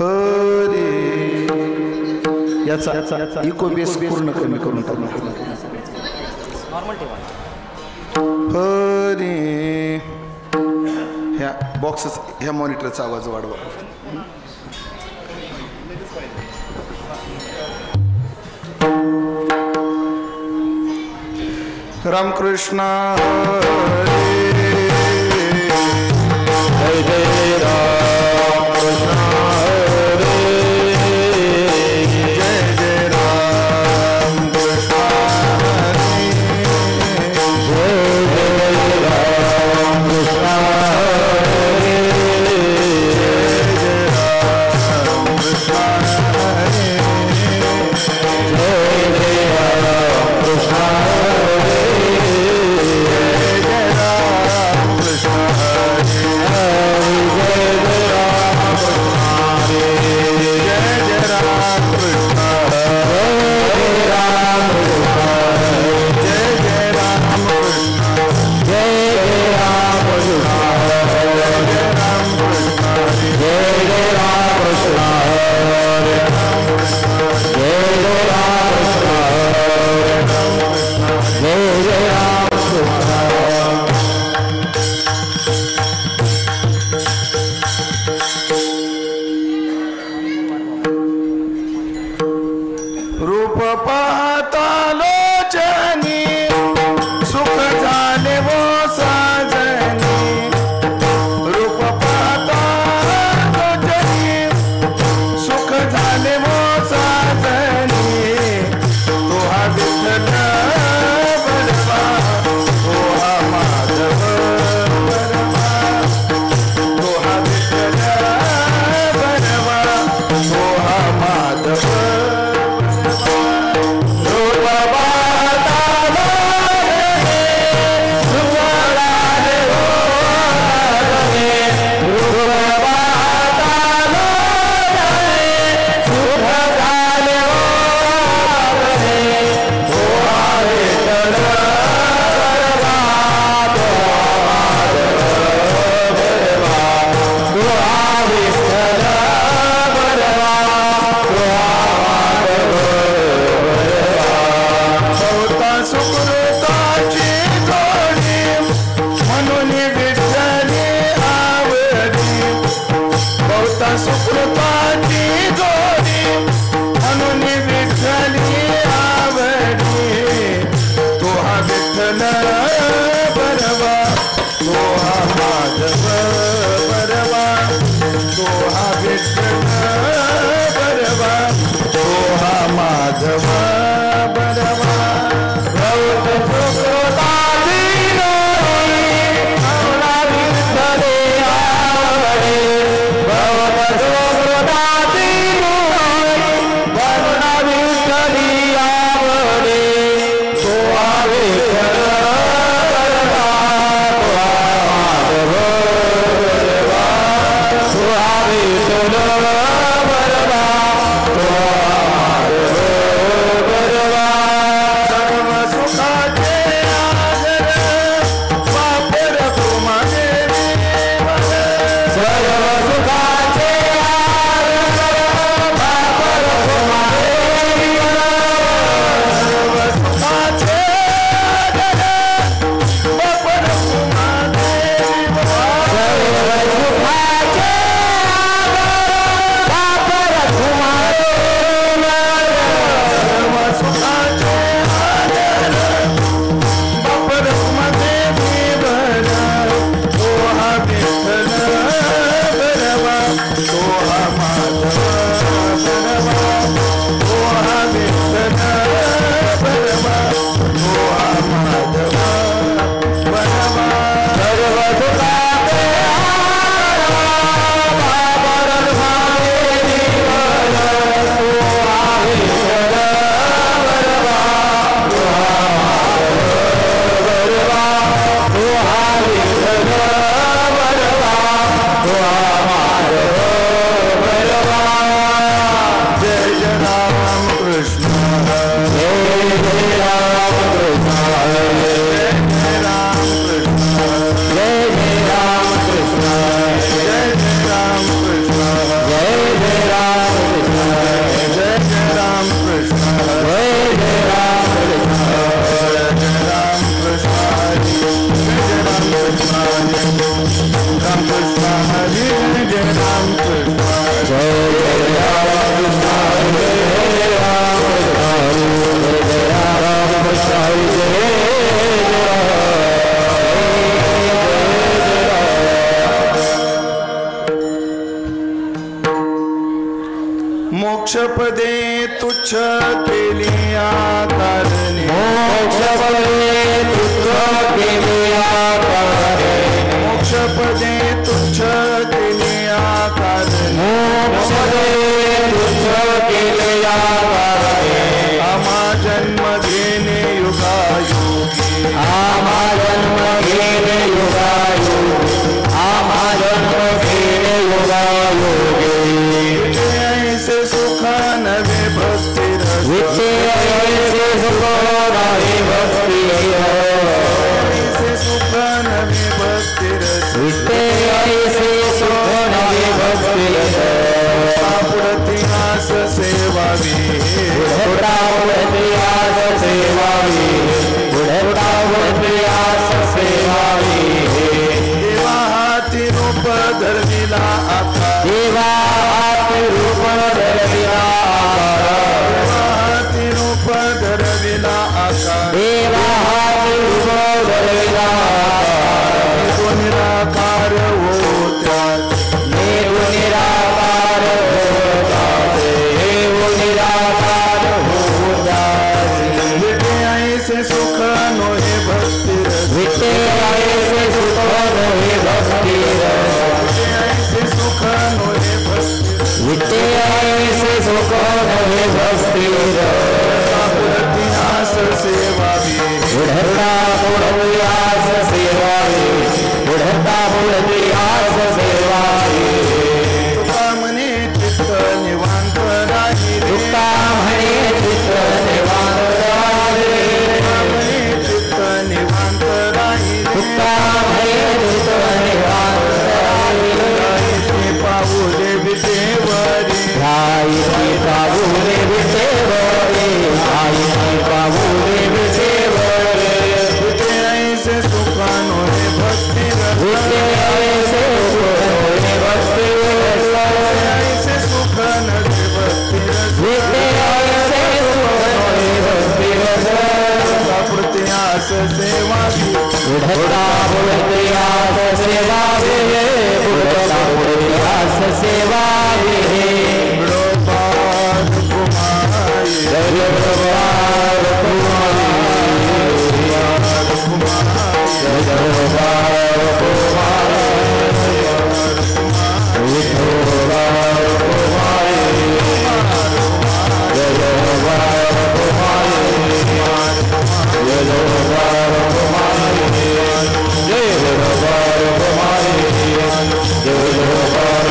हरे याचा eco base पूर्ण कमी करून टाकू. हरे ह्या बॉक्स ह्या मॉनिटरचा आवाज वाढवा. रामकृष्ण हरे जय जय राम कृष्ण हरे जय जय राम कृष्ण हरे जय जय राम कृष्ण हरे जय जय राम कृष्ण हरे जय जय राम कृष्ण मोक्षपदे तुच्छ केली आकारणे मोक्षपदे तुच्छ केली आकारणे मोक्षपदे तुच्छ केली आकारणे मोक्षपदे तुच्छ केली आकारणे आमा जन्म घेणे युगायुगी आमा जन्म घेणे युगायुगी आमा जन्म घेणे युगायुगी ऐसे सुख नवे भक्ती रस विचे ऐसे सुख नवे भक्ती ऐसे सुख नवे भक्ती रस विचे ऐसे सुख नवे भक्ती रस पुढती आस सेवावी पुढती आस सेवावी पुढती आस सेवावी देवा हाती रूप धरविला आकार देवा हाती रूप धरविला हाती रूप धरविला आकार देवा हाती रूप धरविला तो निराकार होत्या निराकार होता निराकार होता विटे ऐसे सुख नोहे भक्ती रस विटे ऐसे सुख नोहे भक्ती रस ऐसे सुख नोहे भक्ती रस विटे ऐसे सुख नोहे भक्ती रस पुढती आस सेवावी पुढता पुढती आस सेवावी पुढता पुढती आस सेवावी तुका म्हणे चित्त निवांत राहिले तुका म्हणे चित्त निवांत राहिले म्हणे चित्त निवांत राहिले तुका म्हणे चित्त निवांत राहिले पाऊले विटेवरी ध्यायती पाऊले विटेवरी ध्यायती पाऊले विटेवरी विटे ऐसे सुख नोहे भक्ती रस विटे ऐसे सुख नोहे भक्ती रस ऐसे सुख नवे भक्ती रस विटे ऐसे सुख नोहे भक्ती रस पुढती आस सेवावी पुढता पुढती आस सेवावे पुढता पुढती आस सेवावे विडोपाद कुमारी जय भगवान कुमारी जय भगवान कुमारी विठोबार कुमारी जय भगवान कुमारी जय भगवान कुमारी जय भगवान कुमारी जय भगवान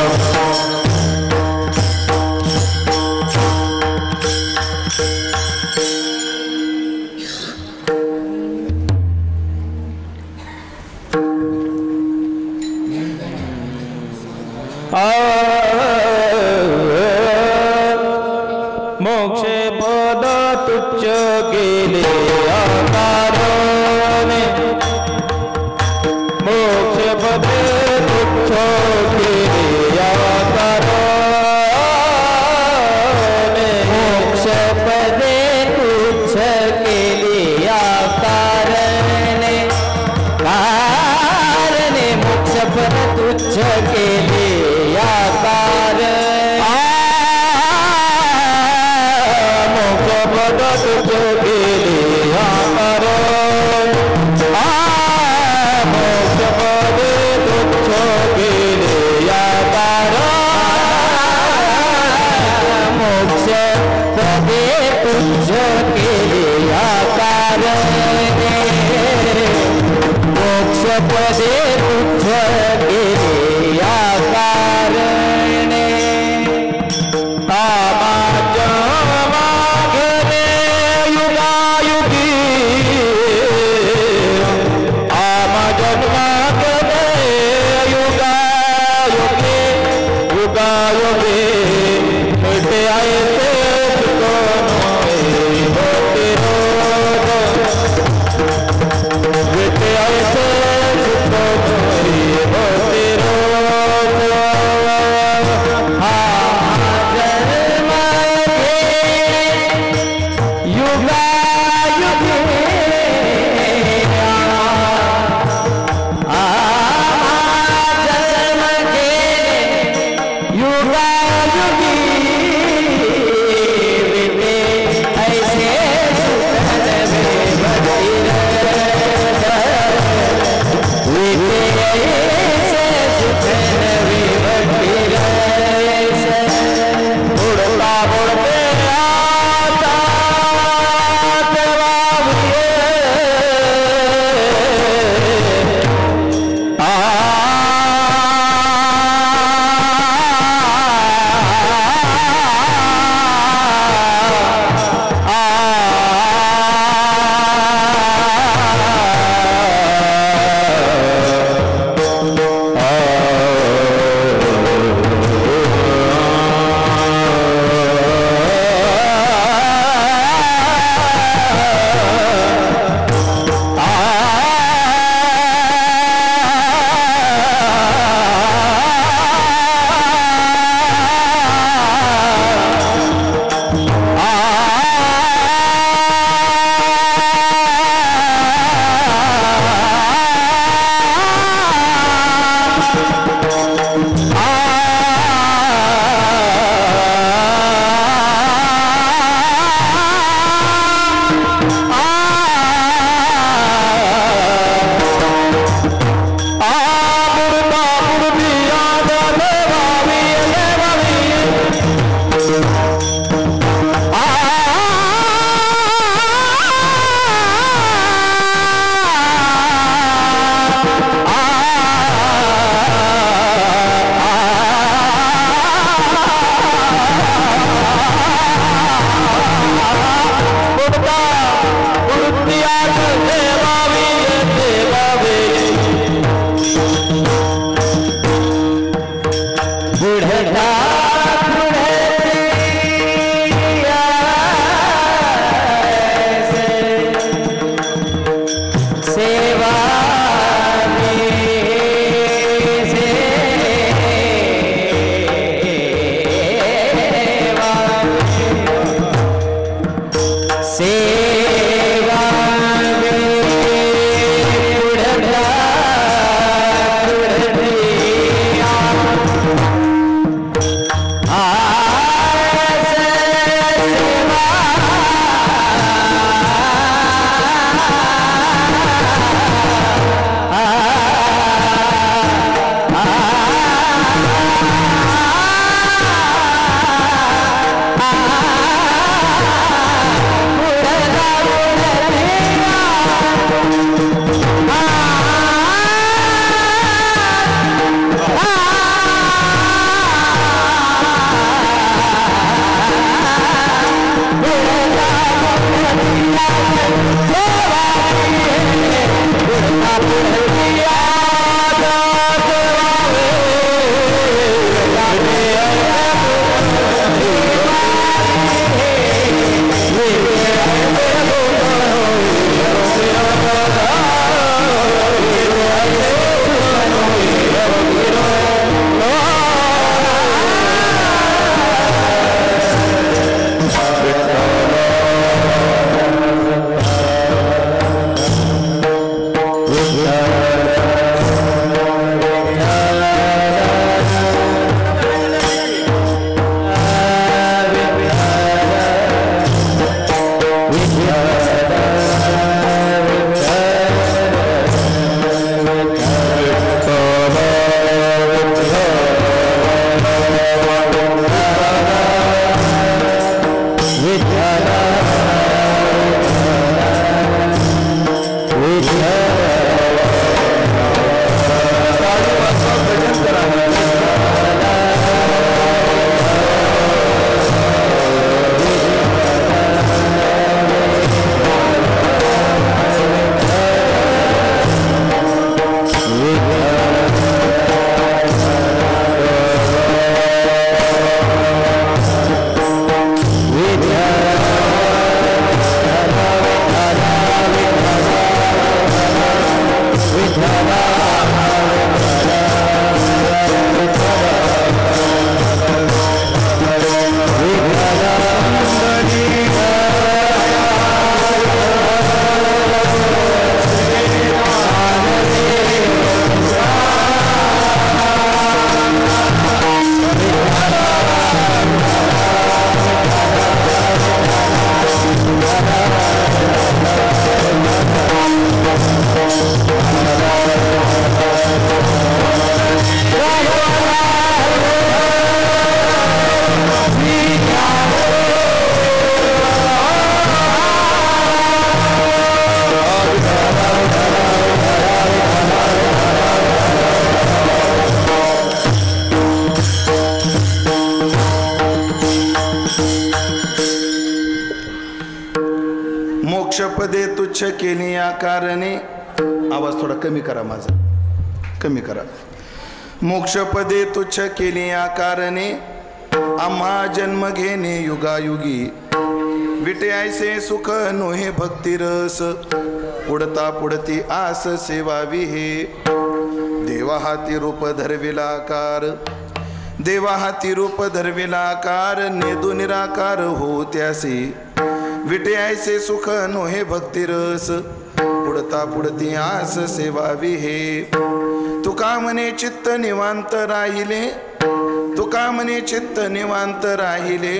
मोक्षे पद तुच्छ केले आकारणे मोक्ष पदे तुच्छ केले आकारणे मोक्ष पदे तुच्छ केले आकारणे कारणे मोक्ष पद तुच्छ केले आकारणे मोक्ष पद तुच्छ केले आकारणे मोक्ष पदे तुच्छ केले आकारणे मोक्ष पदे तुच्छ केले आकारणे मोक्ष पदे तुच्छ केले आकारणे कामाच्या मागणे युगायुगी आमा जन्मागणे युगायुगी युगायुगी मिटे ऐसे सुख नोहे भक्ती रस मिटे ऐसे सुख नोहे भक्ती रस युगायुगी Hare मोक्षपदे तुच्छ केली आकारणे, आवाज थोडा कमी करा, माझा कमी करा. मोक्षपदे तुच्छ केली आकारणे, आम्हा जन्म घेणे युगायुगी. विटे ऐसे सुख नोहे भक्तिरस, पुढता पुढती आस सेवावी हे. देवा हाती रूप धरविलाकार, देवा हाती रूप धरविलाकार, नेदू निराकार हो त्यासी. विटे ऐसे सुख नोहे भक्तिरस, पुढता पुढती आस सेवावी हे. तुका म्हणे चित्त निवांत राहिले, तुका म्हणे चित्त निवांत राहिले,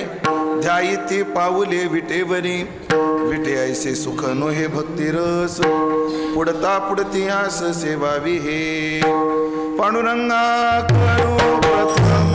ध्यायती पाऊले विटेवरी. विटे ऐसे सुख नोहे भक्तिरस, पुढता पुढती आस सेवावी हे. पांडुरंगा करू प्रथम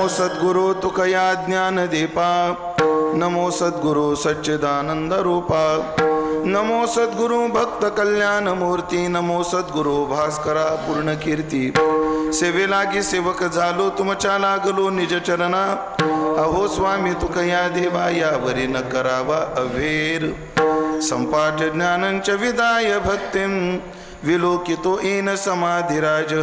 सद्गुरु तुकया ज्ञान दीपा. नमो सद्गुरु सच्चिदानंद रूपा. नमो सद्गुरु भक्त कल्याण मूर्ती. नमो सद्गुरु भास्करा पूर्ण कीर्ती. सेवे लागी सेवक झालो तुमच्या लागलो निज चरणा. अहो स्वामी तुकया देवा यावरी न करावा अवेर. संपाट ज्ञानंच विदाय भक्तिं, विलोकितो येन समाधिराज.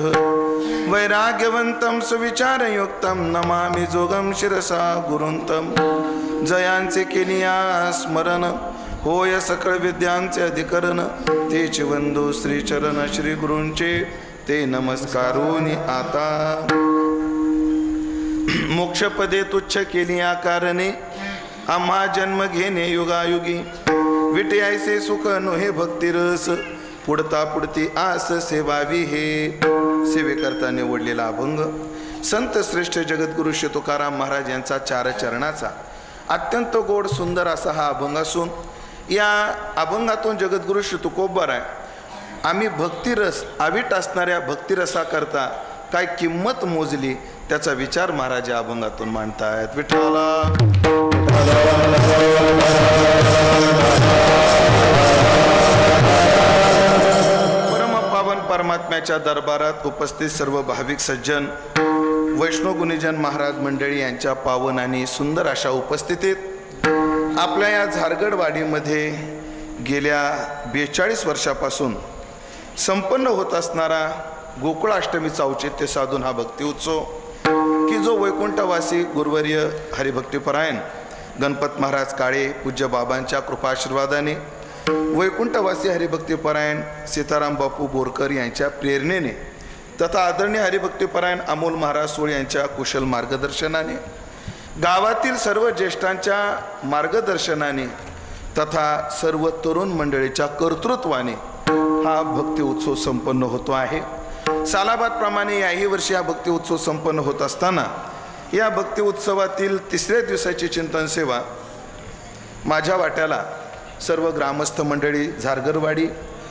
वैराग्यवंतं सुविचारयुक्तं, नमामि जोगं शिरसा गुरुंतं. जयांचे केलिया स्मरण, होय सकळ विद्यांचे अधिकरण. तेच वंदो श्रीचरण श्री गुरूंचे, ते नमस्कारोनी आता. मोक्षपदे तुच्छ केली आकारणे, आम्हा जन्म घेणे युगायुगी. विटे ऐसे सुख नोहे भक्तिरस, पुढता पुढती आस सेवावी हे. सेवेकरता निवडलेला अभंग संत श्रेष्ठ जगद्गुरु श्री तुकाराम महाराज यांचा 4 चरणाचा अत्यंत गोड सुंदर असा हा अभंग असून, या अभंगातून जगद्गुरु श्री तुकोबाराय आम्ही भक्तिरस अवीट असणाऱ्या भक्तिरसाकरता काय किंमत मोजली त्याचा विचार महाराज या अभंगातून मांडतायत. विठ्ठला परमात्म्याच्या दरबारात उपस्थित सर्व भाविक सज्जन, वैष्णव गुणीजन महाराज मंडळी यांच्या पावन आणि सुंदर अशा उपस्थितीत आपल्या या झारगडवाडीमध्ये गेल्या 42 वर्षापासून संपन्न होत असणारा गोकुळाष्टमीचा औचित्य साधून हा भक्ती उत्सव, की जो वैकुंठवासी गुरुवर्य हरिभक्तीपरायण गणपत महाराज काळे पूज्य बाबांच्या कृपाशीर्वादाने, वैकुंठवासी हरिभक्तीपरायण सीताराम बापू बोरकर यांच्या प्रेरणेने तथा आदरणीय हरिभक्तीपरायण अमोल महाराज सोळ यांच्या कुशल मार्गदर्शनाने, गावातील सर्व ज्येष्ठांच्या मार्गदर्शनाने तथा सर्व तरुण मंडळीच्या कर्तृत्वाने हा भक्ती उत्सव संपन्न होतो आहे. सालाबादप्रमाणे याही वर्षी हा भक्ती उत्सव संपन्न होत असताना या भक्ती उत्सवातील 3ऱ्या दिवसाची चिंतन सेवा माझ्या वाट्याला सर्व ग्रामस्थ मंडळी झारगडवाडी,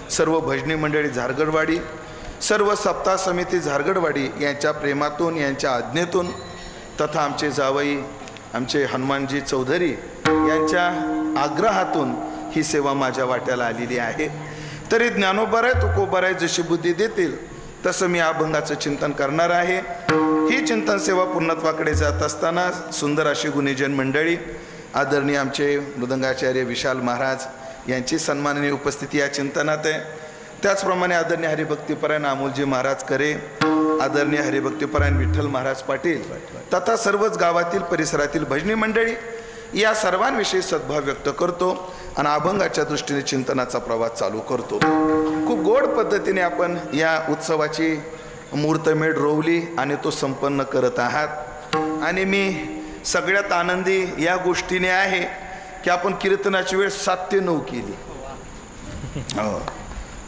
सर्व भजनी मंडळी झारगडवाडी, सर्व सप्ताह समिती झारगडवाडी यांच्या प्रेमातून, यांच्या आज्ञेतून तथा आमचे जावई आमचे हनुमानजी चौधरी यांच्या आग्रहातून ही सेवा माझ्या वाट्याला आलेली आहे. तरी ज्ञानोबाराय तुकोबाराय जशी बुद्धी देतील तसं मी अभंगाचं चिंतन करणार आहे. ही चिंतन सेवा पूर्णत्वाकडे जात असताना सुंदर अशी गुणीजन मंडळी, आदरणीय आमचे मृदंगाचार्य विशाल महाराज यांची सन्माननीय उपस्थिती या चिंतनात आहे. त्याचप्रमाणे आदरणीय हरिभक्तीपरायण अमोलजी महाराज करे, आदरणीय हरिभक्तीपरायण विठ्ठल महाराज पाटील तथा सर्वच गावातील परिसरातील भजनी मंडळी या सर्वांविषयी सद्भाव व्यक्त करतो आणि अभंगाच्या दृष्टीने चिंतनाचा प्रवास चालू करतो। खूप गोड पद्धतीने आपण या उत्सवाची मुहूर्तमेढ रोवली आणि तो संपन्न करत आहात आणि मी सगळ्यात आनंदी या गोष्टीने आहे की आपण कीर्तनाची वेळ 7 ते 9 केली।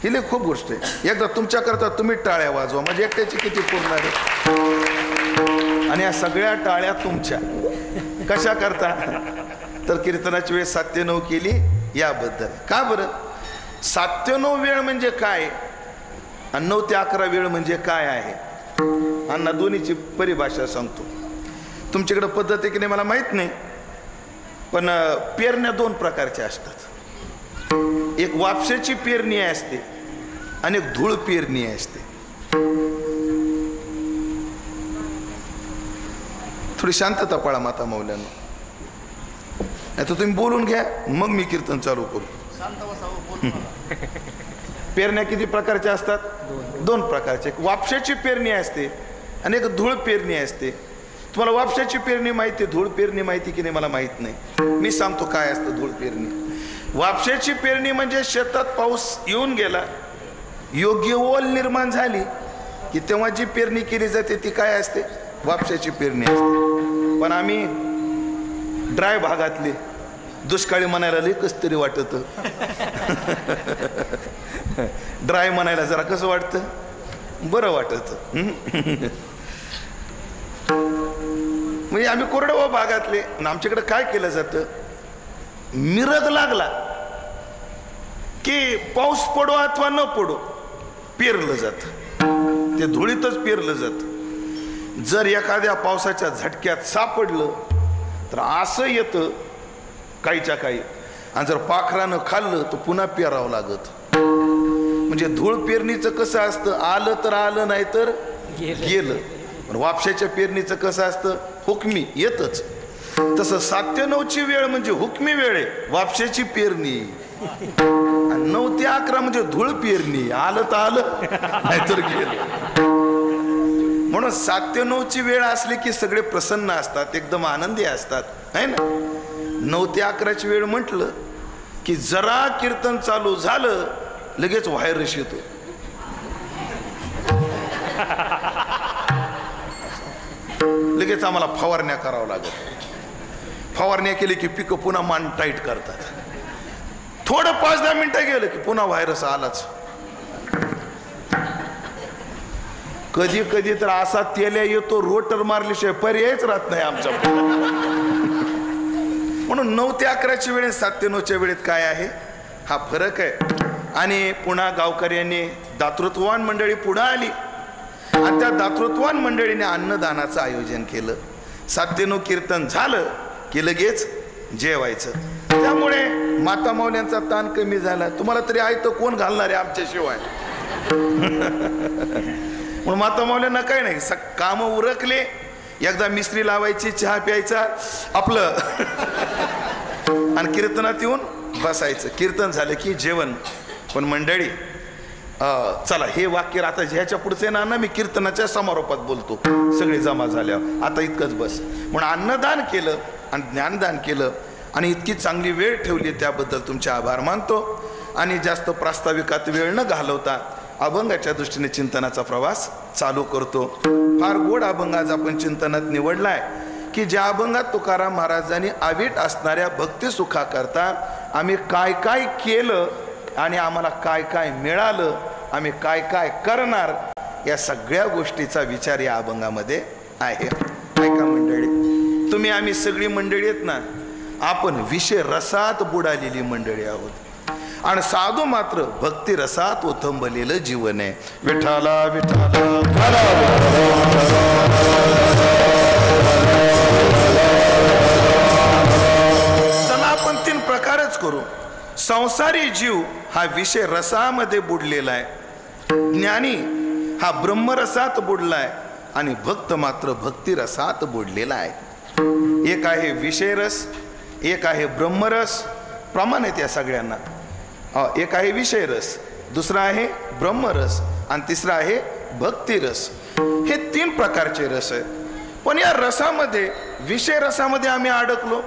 ही लई खूप गोष्ट आहे। एकदा तुमच्याकरता तुम्ही टाळ्या वाजवा, म्हणजे एकट्याची किती पूर्ण आहे आणि या सगळ्या टाळ्या तुमच्या कशा करता तर कीर्तनाची वेळ 7 ते 9 केली याबद्दल। का बरं 7 ते 9 वेळ म्हणजे काय आणि 9 ते 11 वेळ म्हणजे काय आहे अण्णा दोन्हीची परिभाषा सांगतो। तुमच्याकडे पद्धत आहे की नाही मला माहित नाही, पण पेरण्या 2 प्रकारच्या असतात। एक वापशाची पेरणी असते आणि एक धूळ पेरणी असते। थोडी शांतता पाळा माता मौल्यांना, नाही तर तुम्ही बोलून घ्या मग मी कीर्तन चालू करू। पेरण्या किती प्रकारच्या असतात? 2 प्रकारच्या। एक वापशाची पेरणी असते आणि एक धूळ पेरणी असते। तुम्हाला वापशाची पेरणी माहिती, धूळ पेरणी माहिती की नाही मला माहित नाही। मी सांगतो काय असतं धूळ पेरणी। वापशाची पेरणी म्हणजे शेतात पाऊस येऊन गेला, योग्य ओल निर्माण झाली की तेव्हा जी पेरणी केली जाते ती काय असते? वापशाची पेरणी असते। पण आम्ही ड्राय भागातले दुष्काळी म्हणायला लई कस तरी वाटत। ड्राय म्हणायला जरा कसं वाटतं? बरं वाटत। म्हणजे आम्ही कोरडवाहू भागातले, आमच्याकडे काय केलं जातं, मिरग लागला की पाऊस पडो अथवा न पडो पेरलं जातं, ते धुळीतच पेरलं जातं। जर एखाद्या पावसाच्या झटक्यात सापडलं तर असं येतं काहीच्या काही, आणि जर पाखरानं खाल्लं तर पुन्हा पेरावं लागत। म्हणजे धूळ पेरणीचं कसं असतं, आलं तर आलं नाही तर गेलं। पण वापशाच्या पेरणीचं कसं असतं, हुकमी येतच। तसं 7 ते 9 ची वेळ म्हणजे हुकमी वेळ आहे, वापशाची पेरणी। 9 ते 11 म्हणजे धूळ पेरणी, आलं तर आलं नाहीतर गेलं। म्हणून 7 ते 9 ची वेळ असली की सगळे प्रसन्न असतात, एकदम आनंदी असतात, है ना। 9 ते 11 ची वेळ म्हटलं की जरा कीर्तन चालू झालं लगेच व्हायरस येतो। लगेच आम्हाला फवारण्या करावं लागत। फवारण्या केली की पिकं पुन्हा मान टाईट करतात। थोडं 5-10 मिनिटं गेलं की पुन्हा व्हायरस आलाच। कधी कधी तर असा तेल्या येतो रोटर मारल्याशिवाय पर्यायच राहत नाही आमच्या। म्हणून 9 ते 11 ची वेळ 7 ते 9 च्या वेळेत काय आहे हा फरक आहे। आणि पुन्हा गावकऱ्यांनी दातृत्ववान मंडळी पुढे आली आणि त्या दातृत्ववान मंडळीने अन्नदानाचं आयोजन केलं। 7 ते 9 कीर्तन झालं की लगेच जेवायचं। त्यामुळे माता मौल्यांचा ताण कमी झाला। तुम्हाला तरी आहे तर कोण घालणार आहे आमच्याशिवाय? म्हणून माता मौल्यांना काय नाही, काम उरकले, एकदा मिस्त्री लावायची, चहा प्यायचा आपलं आणि कीर्तनात येऊन बसायचं। कीर्तन झालं की जेवण। पण मंडळी चला हे वाक्य आता ह्याच्या पुढचे ना मी कीर्तनाच्या समारोपात बोलतो, सगळे जमा झाल्यावर आता इतकंच बस। म्हणून अन्नदान केलं आणि ज्ञानदान केलं आणि इतकी चांगली वेळ ठेवली त्याबद्दल तुमचे आभार मानतो। आणि जास्त प्रास्ताविकात वेळ न घालवता अभंगाच्या दृष्टीने चिंतनाचा प्रवास चालू करतो। फार गोड अभंग आज आपण चिंतनात निवडलाय की ज्या अभंगात तुकाराम महाराजांनी अवीट असणाऱ्या भक्ती सुखाकरता आम्ही काय काय केलं आणि आम्हाला काय काय मिळालं, आम्ही काय काय करणार, या सगळ्या गोष्टीचा विचार या अभंगामध्ये आहे। ऐका मंडळी, तुम्ही आम्ही सगळी मंडळी आहेत ना, आपण विषय रसात बुडालेली मंडळी आहोत आणि साधू मात्र भक्ती रसात ओथंबलेलं जीवन आहे। विठाला विठाला चला आपण 3 प्रकारच करू। संसारी जीव हा विषय रसामध्ये बुडलेला आहे, ज्ञानी हा ब्रह्मरसात बुडलाय आणि भक्त मात्र भक्ती रसात बुडलेला आहे। एक आहे विषय रस, एक आहे ब्रह्मरस, प्रमाण आहेत या सगळ्यांना। एक आहे विषय रस, दुसरा आहे ब्रह्मरस आणि तिसरा आहे भक्ती रस। हे 3 प्रकारचे रस आहेत. पण या रसामध्ये, विषय रसामध्ये आम्ही अडकलो.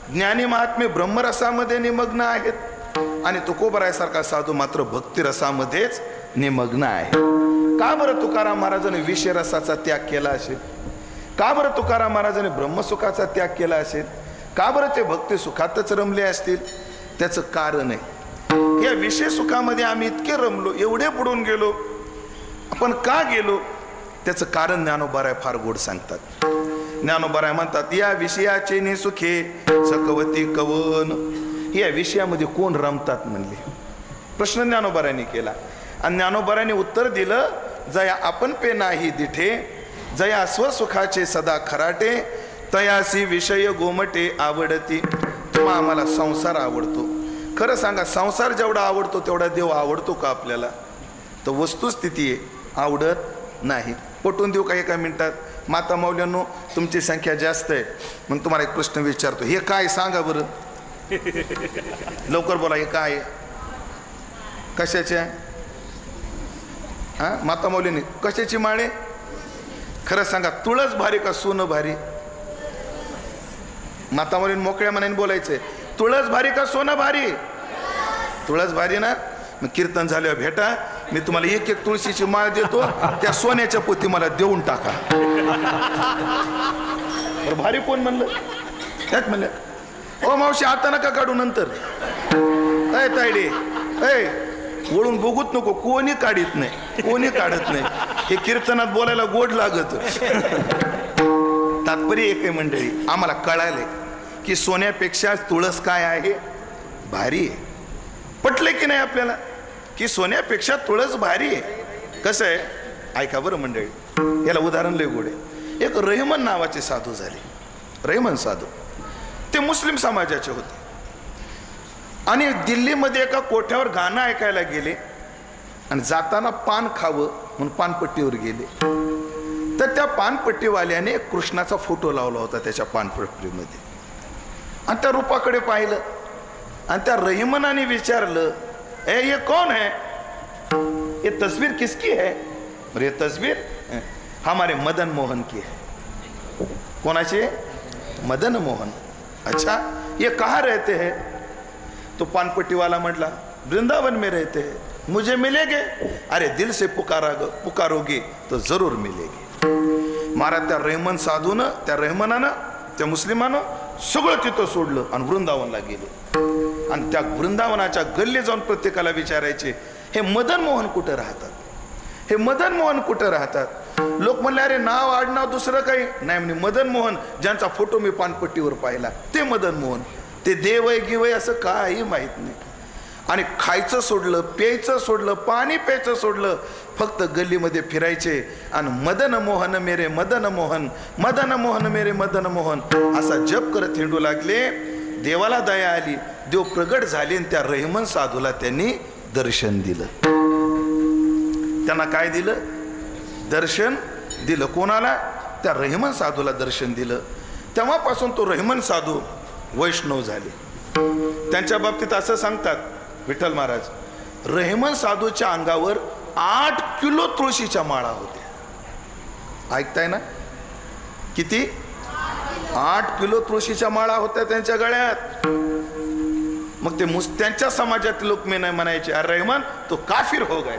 ज्ञानी महात्मे ब्रह्मरसामध्ये निमग्न आहेत आणि तुकोबरायासारखा साधू मात्र भक्ती रसामध्येच निमग्न आहे. का बरं तुकाराम महाराजांनी विषय रसाचा त्याग केला असेल? का बरं तुकाराम महाराजांनी ब्रह्मसुखाचा त्याग केला असेल? का बरं ते भक्ती सुखातच रमले असतील? त्याचं कारण आहे, या विषय सुखामध्ये आम्ही इतके रमलो, एवढे बुडून गेलो. आपण का गेलो? त्याचं कारण ज्ञानोबाराय फार गोड सांगतात. ज्ञानोबाराय म्हणतात, या विषयाचे ने सुखे सकवती कवन. या विषयामध्ये कोण रमतात म्हणले? प्रश्न ज्ञानोबारायांनी केला आणि ज्ञानोबारायांनी उत्तर दिलं, जया आपण पे नाही दिठे, जया स्वसुखाचे सदा खराटे, तयासी विषय गोमटे आवडती. तुम्हा आम्हाला संसार आवडतो. खरं सांगा, संसार जेवढा आवडतो तेवढा देव आवडतो का आपल्याला? तर वस्तुस्थिती आहे, आवडत नाही. पटवून देऊ का एका मिनिटात? माता मौल्यांनो, तुमची संख्या जास्त आहे, मग तुम्हाला एक प्रश्न विचारतो. हे काय सांगा बरं, लवकर बोला. हे काय, कशाचे? हा, माता मौल्यांनी कशाची माळे? खरं सांगा, तुळस भारी का सोनं भारी? माता मौल्यांनी मोकळ्या मनाने बोलायचंय. तुळस भारी का सोनं भारी? तुळस भारी ना? मग कीर्तन झाल्यावर भेटा, मी तुम्हाला 1-1 तुळशीची माळ देतो, त्या सोन्याच्या पोती मला देऊन टाका. भारी कोण म्हणलं? त्यात म्हणलं, ओ मावशी आता नका काढू, नंतर. अय तायडे, अय वळून बघूच नको, कोणी काढत नाही, कोणी काढत नाही. हे कीर्तनात बोलायला गोड लागत. तात्पर्य एक आहे मंडळी, आम्हाला कळालंय की सोन्यापेक्षा तुळस काय आहे? भारी आहे. पटले की नाही आपल्याला की सोन्यापेक्षा तुळस भारी आहे? कसं आहे ऐका बरं मंडळी, याला उदाहरण लय गोड आहे. एक रहमान नावाचे साधू झाले. रहमान साधू ते मुस्लिम समाजाचे होते आणि दिल्लीमध्ये एका कोठ्यावर गाणं ऐकायला गेले आणि जाताना पान खावं म्हणून पानपट्टीवर गेले. तर त्या पानपट्टीवाल्याने कृष्णाचा फोटो लावला होता त्याच्या पानपट्टीमध्ये आणि त्या रूपाकडे पाहिलं आणि त्या रहीमनाने विचारलं, ए ये कौन है? ये तस्वीर किसकी है? और ये तस्वीर हमारे मदन मोहन की है. कोणाचे? मदन मोहन. अच्छा, ये कहाँ रहते हैं? तो पानपट्टी वाला म्हटला, वृंदावन में रहते हैं. मुझे मिलेंगे? अरे दिल से पुकारोगे तो जरूर मिलेगे. महाराज त्या रहमान साधूनं, त्या रहमानानं, त्या मुस्लिमानं सगळं तिथं सोडलं आणि वृंदावनला गेले. आणि त्या वृंदावनाच्या गल्ली जाऊन प्रत्येकाला विचारायचे, हे मदन मोहन कुठं राहतात? हे मदन मोहन कुठं राहतात? लोक म्हणले, अरे नाव आडनाव दुसरं काही नाही म्हणे, मदन मोहन ज्यांचा फोटो मी पानपट्टीवर पाहिला ते मदन मोहन. ते देवय गिवय असं काही माहीत नाही. आणि खायचं सोडलं, प्यायचं सोडलं, पाणी प्यायचं सोडलं, फक्त गल्लीमध्ये फिरायचे आणि मदन मोहन मेरे मदन मोहन, मदन मोहन मेरे मदन मोहन असा जप करत हिंडू लागले. देवाला दया आली, देव प्रगट झाले आणि त्या रहमान साधूला त्यांनी दर्शन दिलं. त्यांना काय दिलं? दर्शन दिलं. कोणाला? त्या रहमान साधूला दर्शन दिलं. तेव्हापासून तो रहमान साधू वैष्णव झाले. त्यांच्या बाबतीत असं सांगतात विठ्ठल महाराज, रहमान साधूच्या अंगावर 8 किलो तुळशीच्या माळा होत्या. ऐकताय ना? किती? 8 किलो तुळशीच्या माळा होत्या त्यांच्या गळ्यात. मग ते त्यांच्या समाजातील लोक मी नाही म्हणायचे, अरे रहमान तो काफिर हो गए.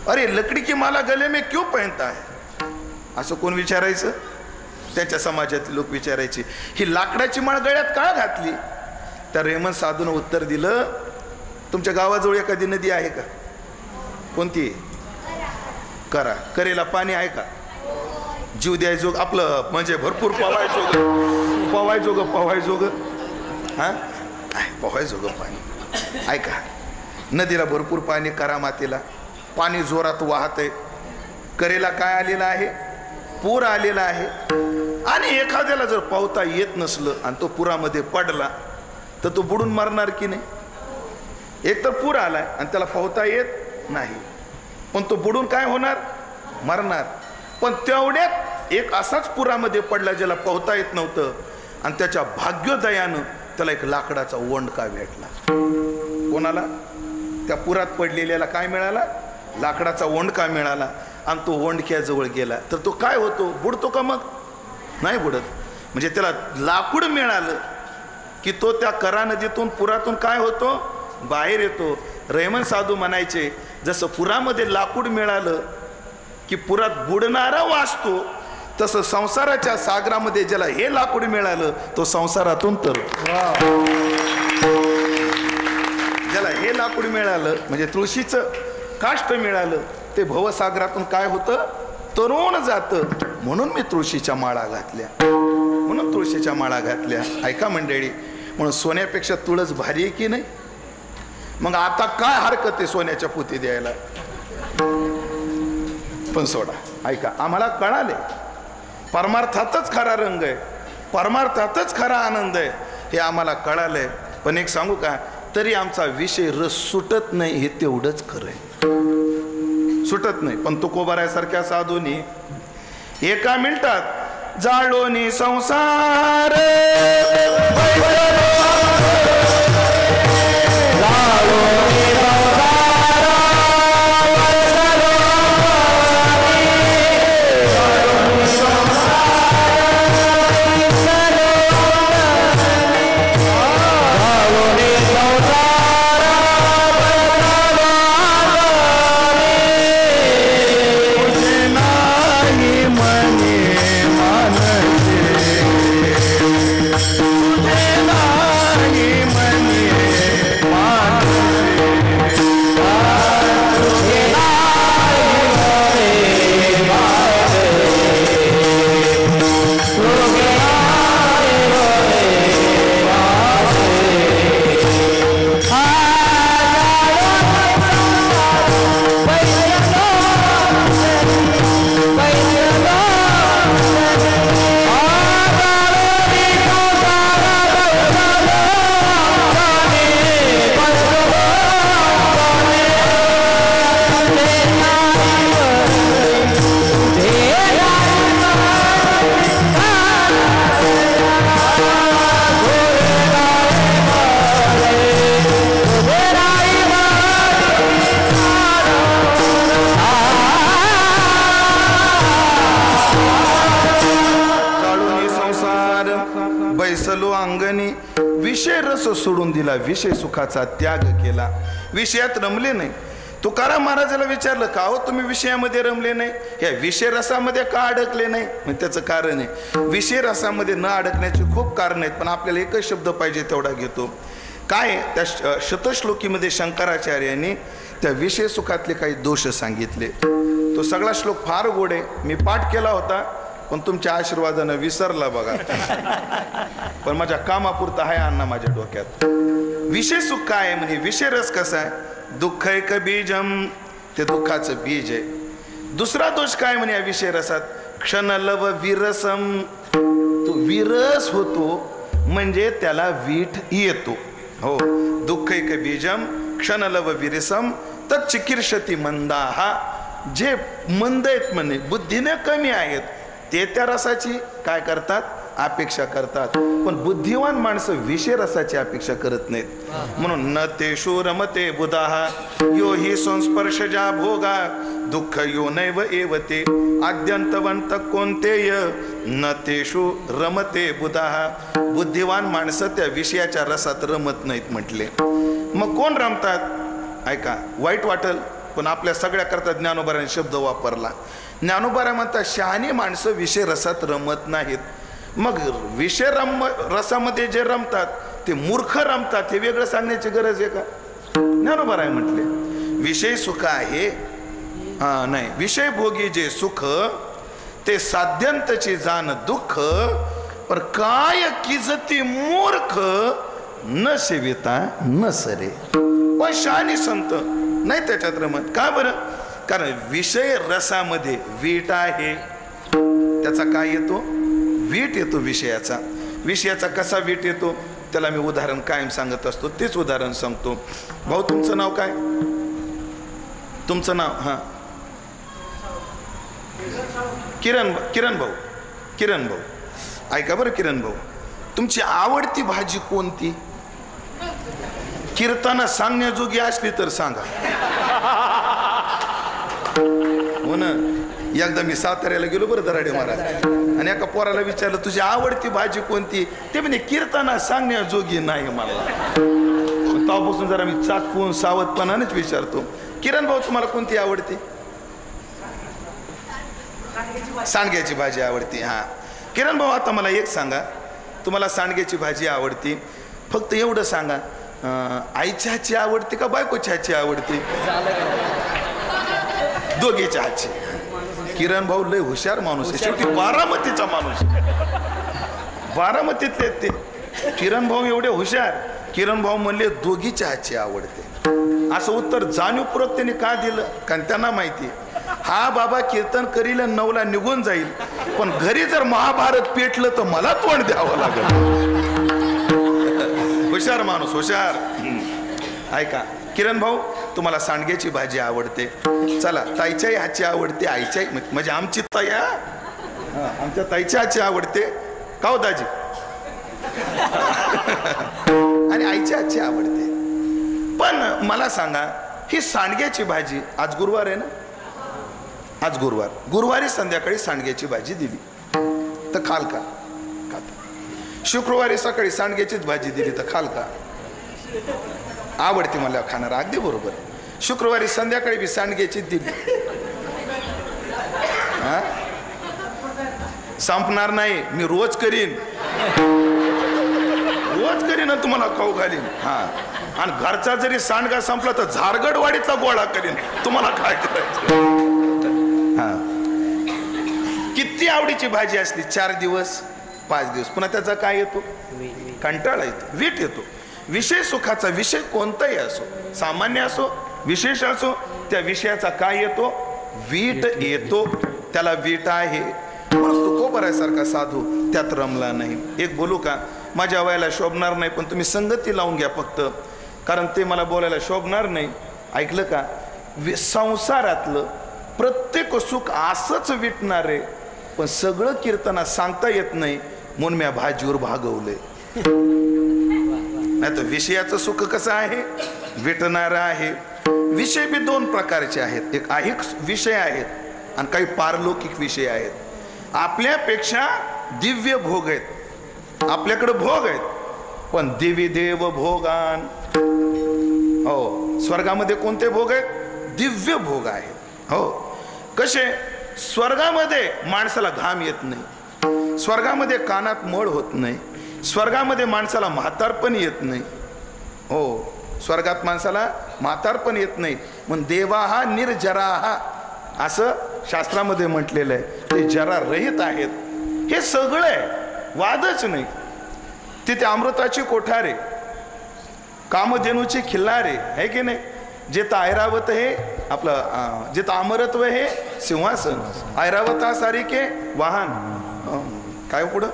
अरे लकड़ी की माला गले में क्यों पहनता है? असं कोण विचारायचं? त्याच्या समाजातील लोक विचारायचे, ही लाकडाची माळ गळ्यात का घातली? त्या रहमान साधून उत्तर दिलं, तुमच्या गावाजवळ एखादी नदी आहे का? कोणती? करा. करेला पाणी आहे का? जीव द्यायजोग, आपलं म्हणजे भरपूर पवायजोग हा पवायजोग पाणी. ऐका, नदीला भरपूर पाणी, करा मातेला पाणी जोरात वाहत आहे. करेला काय आलेला आहे? पूर आलेला आहे. आणि एखाद्याला जर पोहता येत नसलं आणि तो पुरामध्ये पडला तर तो बुडून मरणार की नाही? एक तर पूर आलाय आणि त्याला पोहता येत नाही, पण तो बुडून काय होणार? मरणार. पण तेवढ्यात एक असाच पुरामध्ये पडला ज्याला पोहता येत नव्हतं आणि त्याच्या भाग्योदयानं त्याला एक लाकडाचा वंडका भेटला. कोणाला? त्या पुरात पडलेल्याला काय मिळाला? लाकडाचा वंडका मिळाला. आणि तो ओंडक्याजवळ गेला तर तो काय होतो, बुडतो का? मग नाही बुडत. म्हणजे त्याला लाकूड मिळालं की तो त्या करा नदीतून पुरातून काय होतो, बाहेर येतो. रहमान साधू म्हणायचे जसं पुरामध्ये लाकूड मिळालं की पुरात बुडणारा वाचतो, तसं संसाराच्या सागरामध्ये ज्याला हे लाकूड मिळालं तो संसारातून तरतो. ज्याला हे लाकूड मिळालं म्हणजे तुळशीचं काष्ट मिळालं ते भवसागरातून काय होतं, तरुण जातं. म्हणून मी तुळशीच्या माळा घातल्या, म्हणून तुळशीच्या माळा घातल्या. ऐका मंडळी, म्हणून सोन्यापेक्षा तुळस भारी आहे की नाही? मग आता काय हरकत आहे सोन्याच्या पोती द्यायला? पण सोडा, ऐका, आम्हाला कळाले परमार्थातच खरा रंग आहे, परमार्थातच खरा आनंद आहे, हे आम्हाला कळालंय. पण एक सांगू का, तरी आमचा विषय रस सुटत नाही, हे तेवढंच खरं आहे, सुटत नाही. पण तुकोबारायासारख्या साधूनी एका मिनिटात जाळोनी संसार बैसलो अंगणी विषय रस सोडून दिला, विषय सुखाचा त्याग केला, विषयात रमले नाही. तुकाराम महाराजाला विचारलं का हो तुम्ही विषयामध्ये रमले नाही, या विषय रसामध्ये का अडकले नाही? म्हणजे त्याचं कारण आहे, विषय रसामध्ये न अडकण्याची खूप कारण आहेत, पण आपल्याला एकच शब्द पाहिजे तेवढा घेतो. काय त्या शतश्लोकीमध्ये शंकराचार्यांनी त्या विषय सुखातले काही दोष सांगितले. तो सगळा श्लोक फार गोड आहे, मी पाठ केला होता पण तुमच्या आशीर्वादानं विसरला बघा. पण माझ्या कामापुरता आहे अण्णा माझ्या डोक्यात. विषय सुख काय आहे म्हणजे विषय रस कसा आहे, दुःख एक बीजम, ते दुःखाचं बीज आहे. दुसरा दोष काय म्हणे या विषय रसात, क्षणलव विरसम, तो विरस होतो म्हणजे त्याला वीट येतो. हो, दुःख एक बीजम क्षणलव विरसम तर चिकीर्षती मंदाहा, जे मंद आहेत म्हणे बुद्धीने कमी आहेत ते त्या रसाची काय करतात, अपेक्षा करतात. पण बुद्धिवान माणसं विषय रसाची अपेक्षा करत नाहीत. म्हणून न तेषु रमते बुधाहा यो हि संस्पर्शजा भोगा दुःख यो नैव एवते आद्यंतवंत कोणतेय न तेषु रमते बुधाहा. बुद्धिवान माणसं त्या विषयाच्या रसात रमत नाहीत म्हटले. मग कोण रमतात? ऐका, वाईट वाटल पण आपल्या सगळ्या करता ज्ञानोबाराने शब्द वापरला. ज्ञानोबारा म्हणतात शहाणी माणसं विषय रसात रमत नाहीत. मग विषय रसामध्ये जे रमतात ते मूर्ख रमतात, हे वेगळं सांगण्याची गरज आहे का? ज्ञानोबाराय म्हटले विषय सुख आहे, नाही, विषय भोगी जे सुख ते साध्यंतची जाण दुःख, पर काय किजती मूर्ख न सेविता न सरे. पण शहाणी संत नाही त्याच्यात रमत. का बरं? कारण विषय रसामध्ये वीट आहे, त्याचा काय येतो, वीट येतो विषयाचा. विषयाचा कसा वीट येतो त्याला मी उदाहरण कायम सांगत असतो, तेच उदाहरण सांगतो. भाऊ तुमचं नाव काय? तुमचं नाव? हां, किरण भाऊ. किरण भाऊ, ऐका बरं किरण भाऊ, तुमची आवडती भाजी कोणती? कीर्तना सांगण्याजोगी असली तर सांगा. हो ना, एकदा मी साताऱ्याला गेलो बरं दराडे महाराज, आणि एका पोराला विचारलं तुझी आवडती भाजी कोणती, ते म्हणजे कीर्तना सांगण्याजोगी नाही मला. तेव्हापासून जरा मी चाचपून सावधपणानेच विचारतो, किरण भाऊ तुम्हाला कोणती आवडते? सांडग्याची भाजी आवडते. हा किरण भाऊ, आता मला एक सांगा, तुम्हाला सांडग्याची भाजी आवडते, फक्त एवढं सांगा, आईच्या हातची आवडते का बायकोच्या हातची आवडते? दोघीच्या हातची. किरण भाऊ लय हुशार माणूस आहे, शेवटी बारामतीचा माणूस, बारामतीतले ते. किरण भाऊ एवढे हुशार, किरण भाऊ म्हणले दोघीच्या हातची आवडते. असं उत्तर जाणीवपूर्वक त्यांनी का दिलं? कारण त्यांना माहिती हा बाबा कीर्तन करील 9ला निघून जाईल, पण घरी जर महाभारत पेटलं तर मला तोंड द्यावं लागेल. हुशार माणूस, हुशार. ऐका किरण भाऊ, तुम्हाला सांडग्याची भाजी आवडते, चला ताईच्याही हातची आवडते, आईच्याही, म्हणजे आमची ताई, आमच्या ताईच्या हातची आवडते का हो दाजी, आणि आईच्या हातची आवडते. पण मला सांगा, ही सांडग्याची भाजी, आज गुरुवार आहे ना, आज गुरुवार, गुरुवारी संध्याकाळी सांडग्याची भाजी दिली तर खाल का? शुक्रवारी सकाळी सांडग्याचीच भाजी दिली तर खाल का? आवडते मला खाणार, अगदी बरोबर. शुक्रवारी संध्याकाळी बी सांडग्याचीच दिली, संपणार नाही, मी रोज करीन, रोज करीन आणि तुम्हाला खाऊ घालीन. हा, आणि घरचा जरी सांडगा संपला तर झारगडवाडीचा गोळा करीन, तुम्हाला काय करायचं? हा, किती आवडीची भाजी असली, 4 दिवस 5 दिवस, पुन्हा त्याचा काय येतो? कंटाळा येतो, वीट येतो. विषय सुखाचा विषय कोणताही असो, सामान्य असो विशेष असो, त्या विषयाचा काय येतो? वीट येतो. त्याला वीट आहे. तुकोबरासारखा साधू त्यात रमला नाही. एक बोलू का? माझ्या वयाला शोभणार नाही, पण तुम्ही संगती लावून घ्या फक्त, कारण ते मला बोलायला शोभणार नाही. ऐकलं का? संसारातलं प्रत्येक सुख असंच विटणारे, पण सगळं कीर्तना सांगता येत नाही म्हणून मी भाजीवर भागवलंय. नाही तर विषयाचं सुख कसं आहे? विटणारं आहे. विषय बी 2 प्रकारचे आहेत, एक ऐहिक विषय आहेत आणि काही पारलौकिक विषय आहेत. आपल्यापेक्षा दिव्य भोग आहेत, आपल्याकडे भोग आहेत, पण दिवी देव भोगान. हो, स्वर्गामध्ये कोणते भोग आहेत? दिव्य भोग आहेत. हो, कसे? स्वर्गामध्ये माणसाला घाम येत नाही, स्वर्गामध्ये कानात मळ होत नाही, स्वर्गामध्ये माणसाला म्हातारपण येत नाही. हो, स्वर्गात माणसाला म्हातारपण येत नाही. मग देवाहा निर्जराहा असं शास्त्रामध्ये म्हटलेलं आहे. ते जरा रहित आहेत. हे सगळं आहे, वादच नाही. तिथे अमृताची कोठारे, कामधेनूची खिल्लारे आहे की नाही? जेथ ऐरावत हे आपलं, जेथ अमरत्व हे सिंहासन, ऐरावता सारिके वाहन. काय पुढं?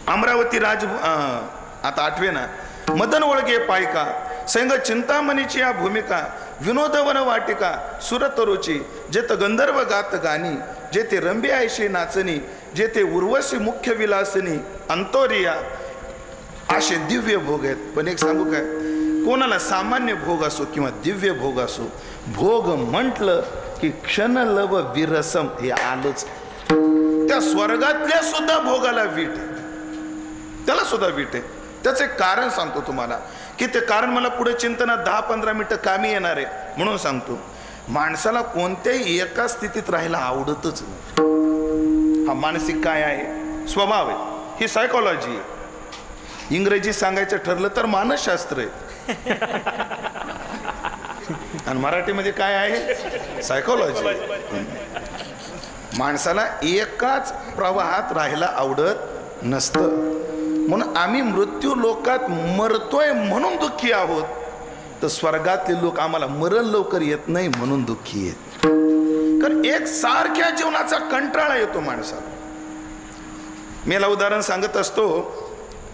अमरावती राज, आता आठवे ना, मदन वळगे पायका, संग चिंतामणीची या भूमिका, विनोदवन वाटिका सुरतरुची, जेथ गंधर्व गात गाणी, जेथे रंबी आयशी नाचणी, जेथे उर्वशी मुख्य विलासनी, अंतोरिया, असे दिव्य भोग आहेत. पण एक सांगू काय? कोणाला सामान्य भोग असो किंवा दिव्य भोग असो, भोग म्हटलं की क्षणलव विरसम हे आलंच. त्या स्वर्गातल्या सुद्धा भोगाला वीट आहे, त्याला सुद्धा वीट आहे. त्याचं एक कारण सांगतो तुम्हाला, की ते कारण मला पुढे चिंतनात 10-15 मिनिटं कामी येणार आहे म्हणून सांगतो. माणसाला कोणत्याही एका स्थितीत राहायला आवडतच नाही. हा मानसिक काय आहे? स्वभाव आहे. ही सायकोलॉजी आहे. इंग्रजी सांगायचं ठरलं तर मानसशास्त्र आहे, आणि मराठीमध्ये काय आहे? सायकोलॉजी. माणसाला एकाच प्रवाहात राहायला आवडत नसतं. म्हणून आम्ही मृत्यू लोकात मरतोय म्हणून दुःखी आहोत, तर स्वर्गातले लोक आम्हाला मरण लवकर येत नाही म्हणून दुःखी आहेत. कारण एक सारख्या जीवनाचा कंटाळा येतो माणसाला. मी याला उदाहरण सांगत असतो.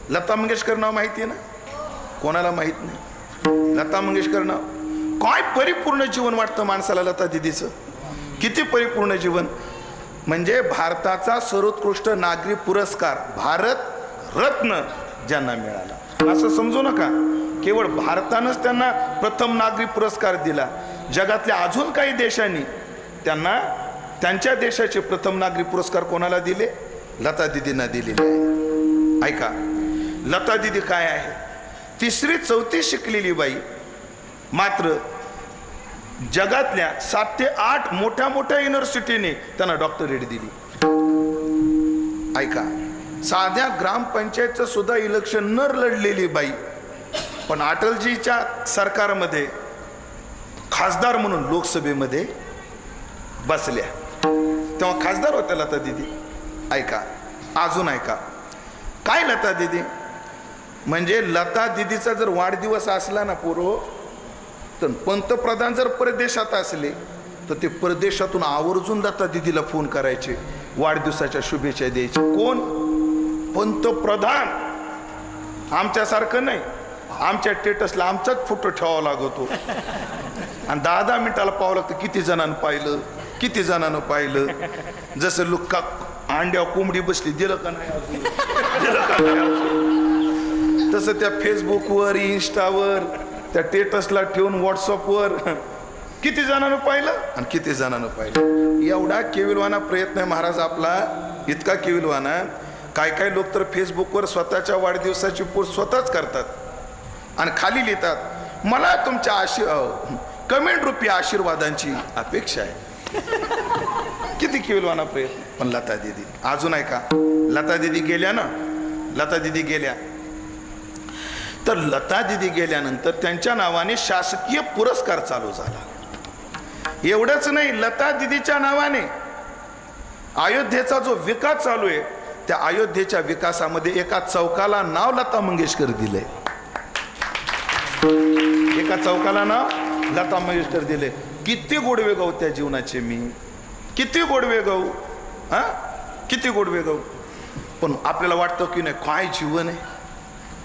लता मंगेशकर नाव माहिती आहे ना? कोणाला माहित नाही? लता मंगेशकर नाव. काय परिपूर्ण जीवन वाटतं माणसाला लता दिदीचं. किती परिपूर्ण जीवन. म्हणजे भारताचा सर्वोत्कृष्ट नागरी पुरस्कार भारत रत्न ज्यांना मिळाला, असं समजू नका केवळ भारतानंच त्यांना प्रथम नागरी पुरस्कार दिला. जगातल्या अजून काही देशांनी त्यांना त्यांच्या देशाचे प्रथम नागरी पुरस्कार कोणाला दिले? लता दीदींना दिलेले आहे. ऐका, लता दीदी काय आहे? 3री 4थी शिकलेली बाई, मात्र जगातल्या 7 ते 8 मोठ्या मोठ्या युनिव्हर्सिटीने त्यांना डॉक्टरेट दिली. ऐका, साध्या ग्रामपंचायतचं सुद्धा इलेक्शन न लढलेली बाई, पण अटलजीच्या सरकारमध्ये खासदार म्हणून लोकसभेमध्ये बसल्या. तेव्हा खासदार होत्या लता दीदी. ऐका, अजून ऐका, काय लता दीदी म्हणजे, लता दीदीचा जर वाढदिवस असला ना पोरो, तर पंतप्रधान जर परदेशात असले तर ते परदेशातून आवर्जून लता दीदीला फोन करायचे, वाढदिवसाच्या शुभेच्छा द्यायचे. कोण? पंतप्रधान. आमच्यासारखं नाही, आमच्या स्टेटसला आमचाच फोटो ठेवावा लागतो आणि 10-10 मिनिटाला पाहावं लागतं किती जणांना पाहिलं, किती जणांना पाहिलं. जसं लुक्का अंड्यावर कोंबडी बसली, दिलं का नाही अजून, दिलं का नाही अजून, तसं त्या फेसबुकवर, इंस्टावर, त्या स्टेटसला ठेवून व्हॉट्सअपवर किती जणांना पाहिलं आणि किती जणांना पाहिलं. एवढा केविलवाना प्रयत्न आहे महाराज आपला, इतका केविलवाना. काय काय लोक तर फेसबुकवर स्वतःच्या वाढदिवसाची पोस्ट स्वतःच करतात आणि खाली लिहितात, मला तुमच्या कमेंट रूपी आशीर्वादांची अपेक्षा आहे. किती केविलवाना प्रयत्न. पण लता दीदी, अजून ऐका, लता दीदी गेल्या ना, लता दीदी गेल्या तर लता दीदी गेल्यानंतर त्यांच्या नावाने शासकीय पुरस्कार चालू झाला. एवढंच नाही, लता दीदीच्या नावाने अयोध्येचा जो विकास चालू आहे, त्या अयोध्येच्या विकासामध्ये एका चौकाला नाव लता मंगेशकर दिलंय. एका चौकाला नाव लता मंगेशकर दिले. किती गोडवे गाऊ त्या जीवनाचे मी, किती गोडवे गाऊ, हा किती गोडवे गाऊ. पण आपल्याला वाटतं की नाही, काय जीवन आहे,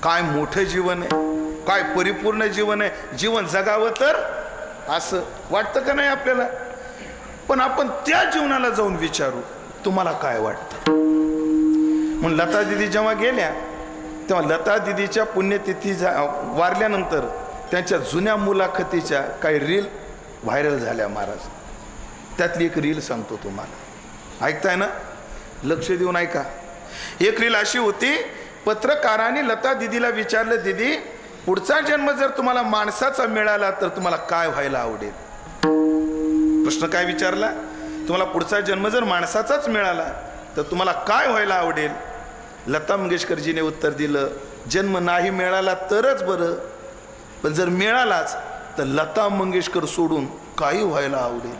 काय मोठं जीवन आहे, काय परिपूर्ण जीवन आहे. जीवन जगावं तर असं वाटतं का नाही आपल्याला. पण आपण त्या जीवनाला जाऊन विचारू, तुम्हाला काय वाटतं. म्हणून लता दीदी जेव्हा गेल्या तेव्हा लता दीदीच्या पुण्यतिथी वारल्यानंतर त्यांच्या जुन्या मुलाखतीच्या काही रील व्हायरल झाल्या महाराज. त्यातली एक रील सांगतो तुम्हाला, ऐकताय ना, लक्ष देऊन ऐका. एक रील अशी होती, पत्रकारांनी लता दीदीला विचारलं, दीदी पुढचा जन्म जर तुम्हाला माणसाचा मिळाला तर तुम्हाला काय व्हायला आवडेल. प्रश्न काय विचारला, तुम्हाला पुढचा जन्म जर माणसाचाच मिळाला तर तुम्हाला काय व्हायला आवडेल. लता मंगेशकरजीने उत्तर दिलं, जन्म नाही मिळाला तरच बरं, पण जर मिळालाच तर लता मंगेशकर सोडून काही व्हायला आवडेल.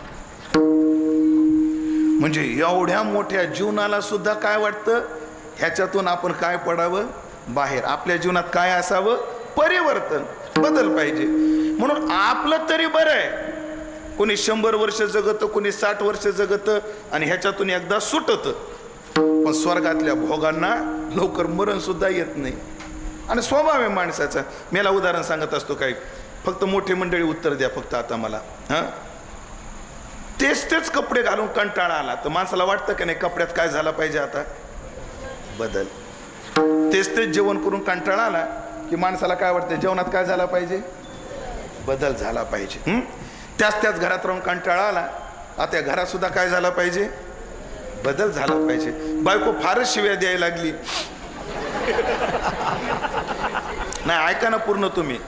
म्हणजे एवढ्या मोठ्या जीवनाला सुद्धा काय वाटतं, ह्याच्यातून आपण काय पडावं बाहेर, आपल्या जीवनात काय असावं, परिवर्तन, बदल पाहिजे. म्हणून आपलं तरी बरं आहे, कोणी 100 वर्ष जगतं, कोणी 60 वर्ष जगतं आणि ह्याच्यातून एकदा सुटतं. पण स्वर्गातल्या भोगांना लवकर मरण सुद्धा येत नाही आणि स्वभाव आहे माणसाचा. मला उदाहरण सांगत असतो, काय फक्त मोठी मंडळी उत्तर द्या फक्त आता मला. हां, तेच कपडे घालून कंटाळा आला तर माणसाला वाटतं की नाही कपड्यात काय झाला पाहिजे आता बदल. तेच जेवण करून कंटाळा आला की माणसाला काय वाटतं, जेवणात काय झाला पाहिजे, बदल झाला पाहिजे. त्याच घरात राहून कंटाळा आला, आता या घरात सुद्धा काय झाला पाहिजे, बदल झाला पाहिजे. बायको फारच शिव्या द्यायला लागली, नाही ऐका ना पूर्ण तुम्ही,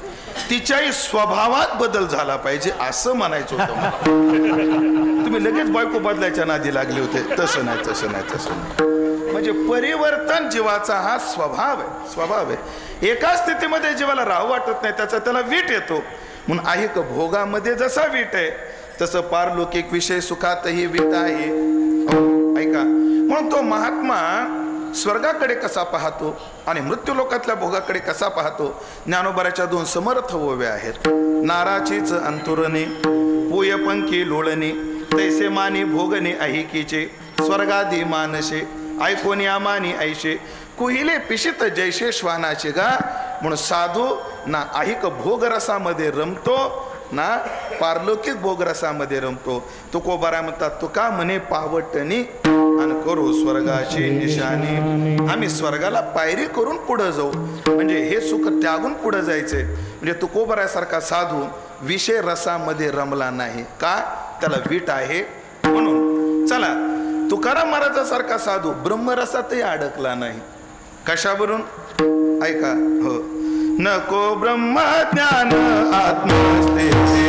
तिच्याही स्वभावात बदल झाला पाहिजे असं म्हणायचं होतं. तुम्ही लगेच बायको बदलायच्या नादी लागले होते. तसं नाही, तसं नाही, तसं नाही. म्हणजे परिवर्तन जीवाचा हा स्वभाव आहे, स्वभाव आहे. एका स्थितीमध्ये जीवाला राहू वाटत नाही, त्याचा त्याला वीट येतो. म्हणून ऐक, भोगामध्ये जसा वीट आहे तसं पारलौकिक विषय सुखातही वीट आहे. ऐका, म्हणून तो महात्मा स्वर्गाकडे कसा पाहतो आणि मृत्यू लोकातल्या भोगाकडे कसा पाहतो. ज्ञानोबाच्या 2 समर्थ ओव्या आहेत. नाराचीच अंतुरणे पूय पंखी लोळणे, तैसे मानी भोगणे अहिकीचे, स्वर्गादी मानसे ऐकोनी अमानी ऐशे, कुहिले पिशित जैसे श्वानाचे गा. म्हणून साधू ना ऐक भोगरसामध्ये रमतो ना पारलौकिक भोगरसामध्ये रमतो. तुकोबारा म्हणतात, तुका म्हणे पावटणी आणि करू स्वर्गाची निशाणी. आम्ही स्वर्गाला पायरी करून पुढे जाऊ, म्हणजे हे सुख त्यागून पुढे जायचे. म्हणजे तुकोबारासारखा साधू विषय रसामध्ये रमला नाही का, त्याला वीट आहे. म्हणून चला, तुकाराम महाराजासारखा साधू ब्रह्मरसातही अडकला नाही. कशावरून? ऐका. हो. नको ब्रह्मज्ञान आत्मस्थिती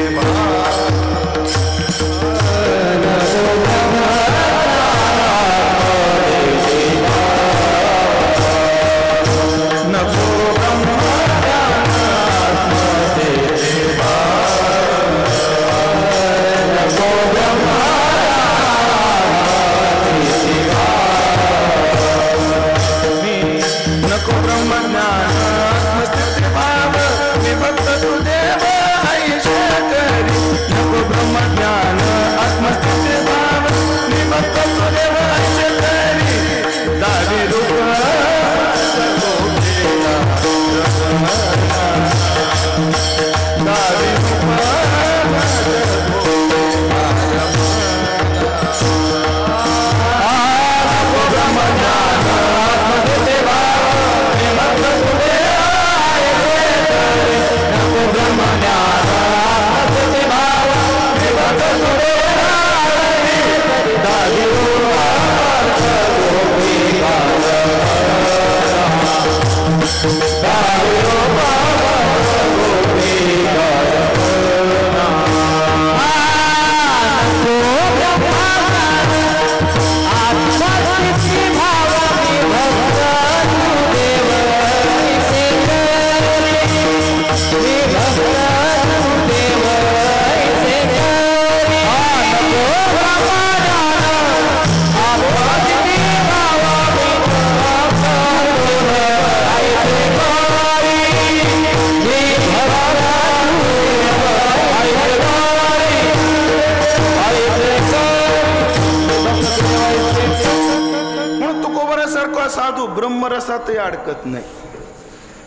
साधू ब्रह्मरसातही अडकत नाही,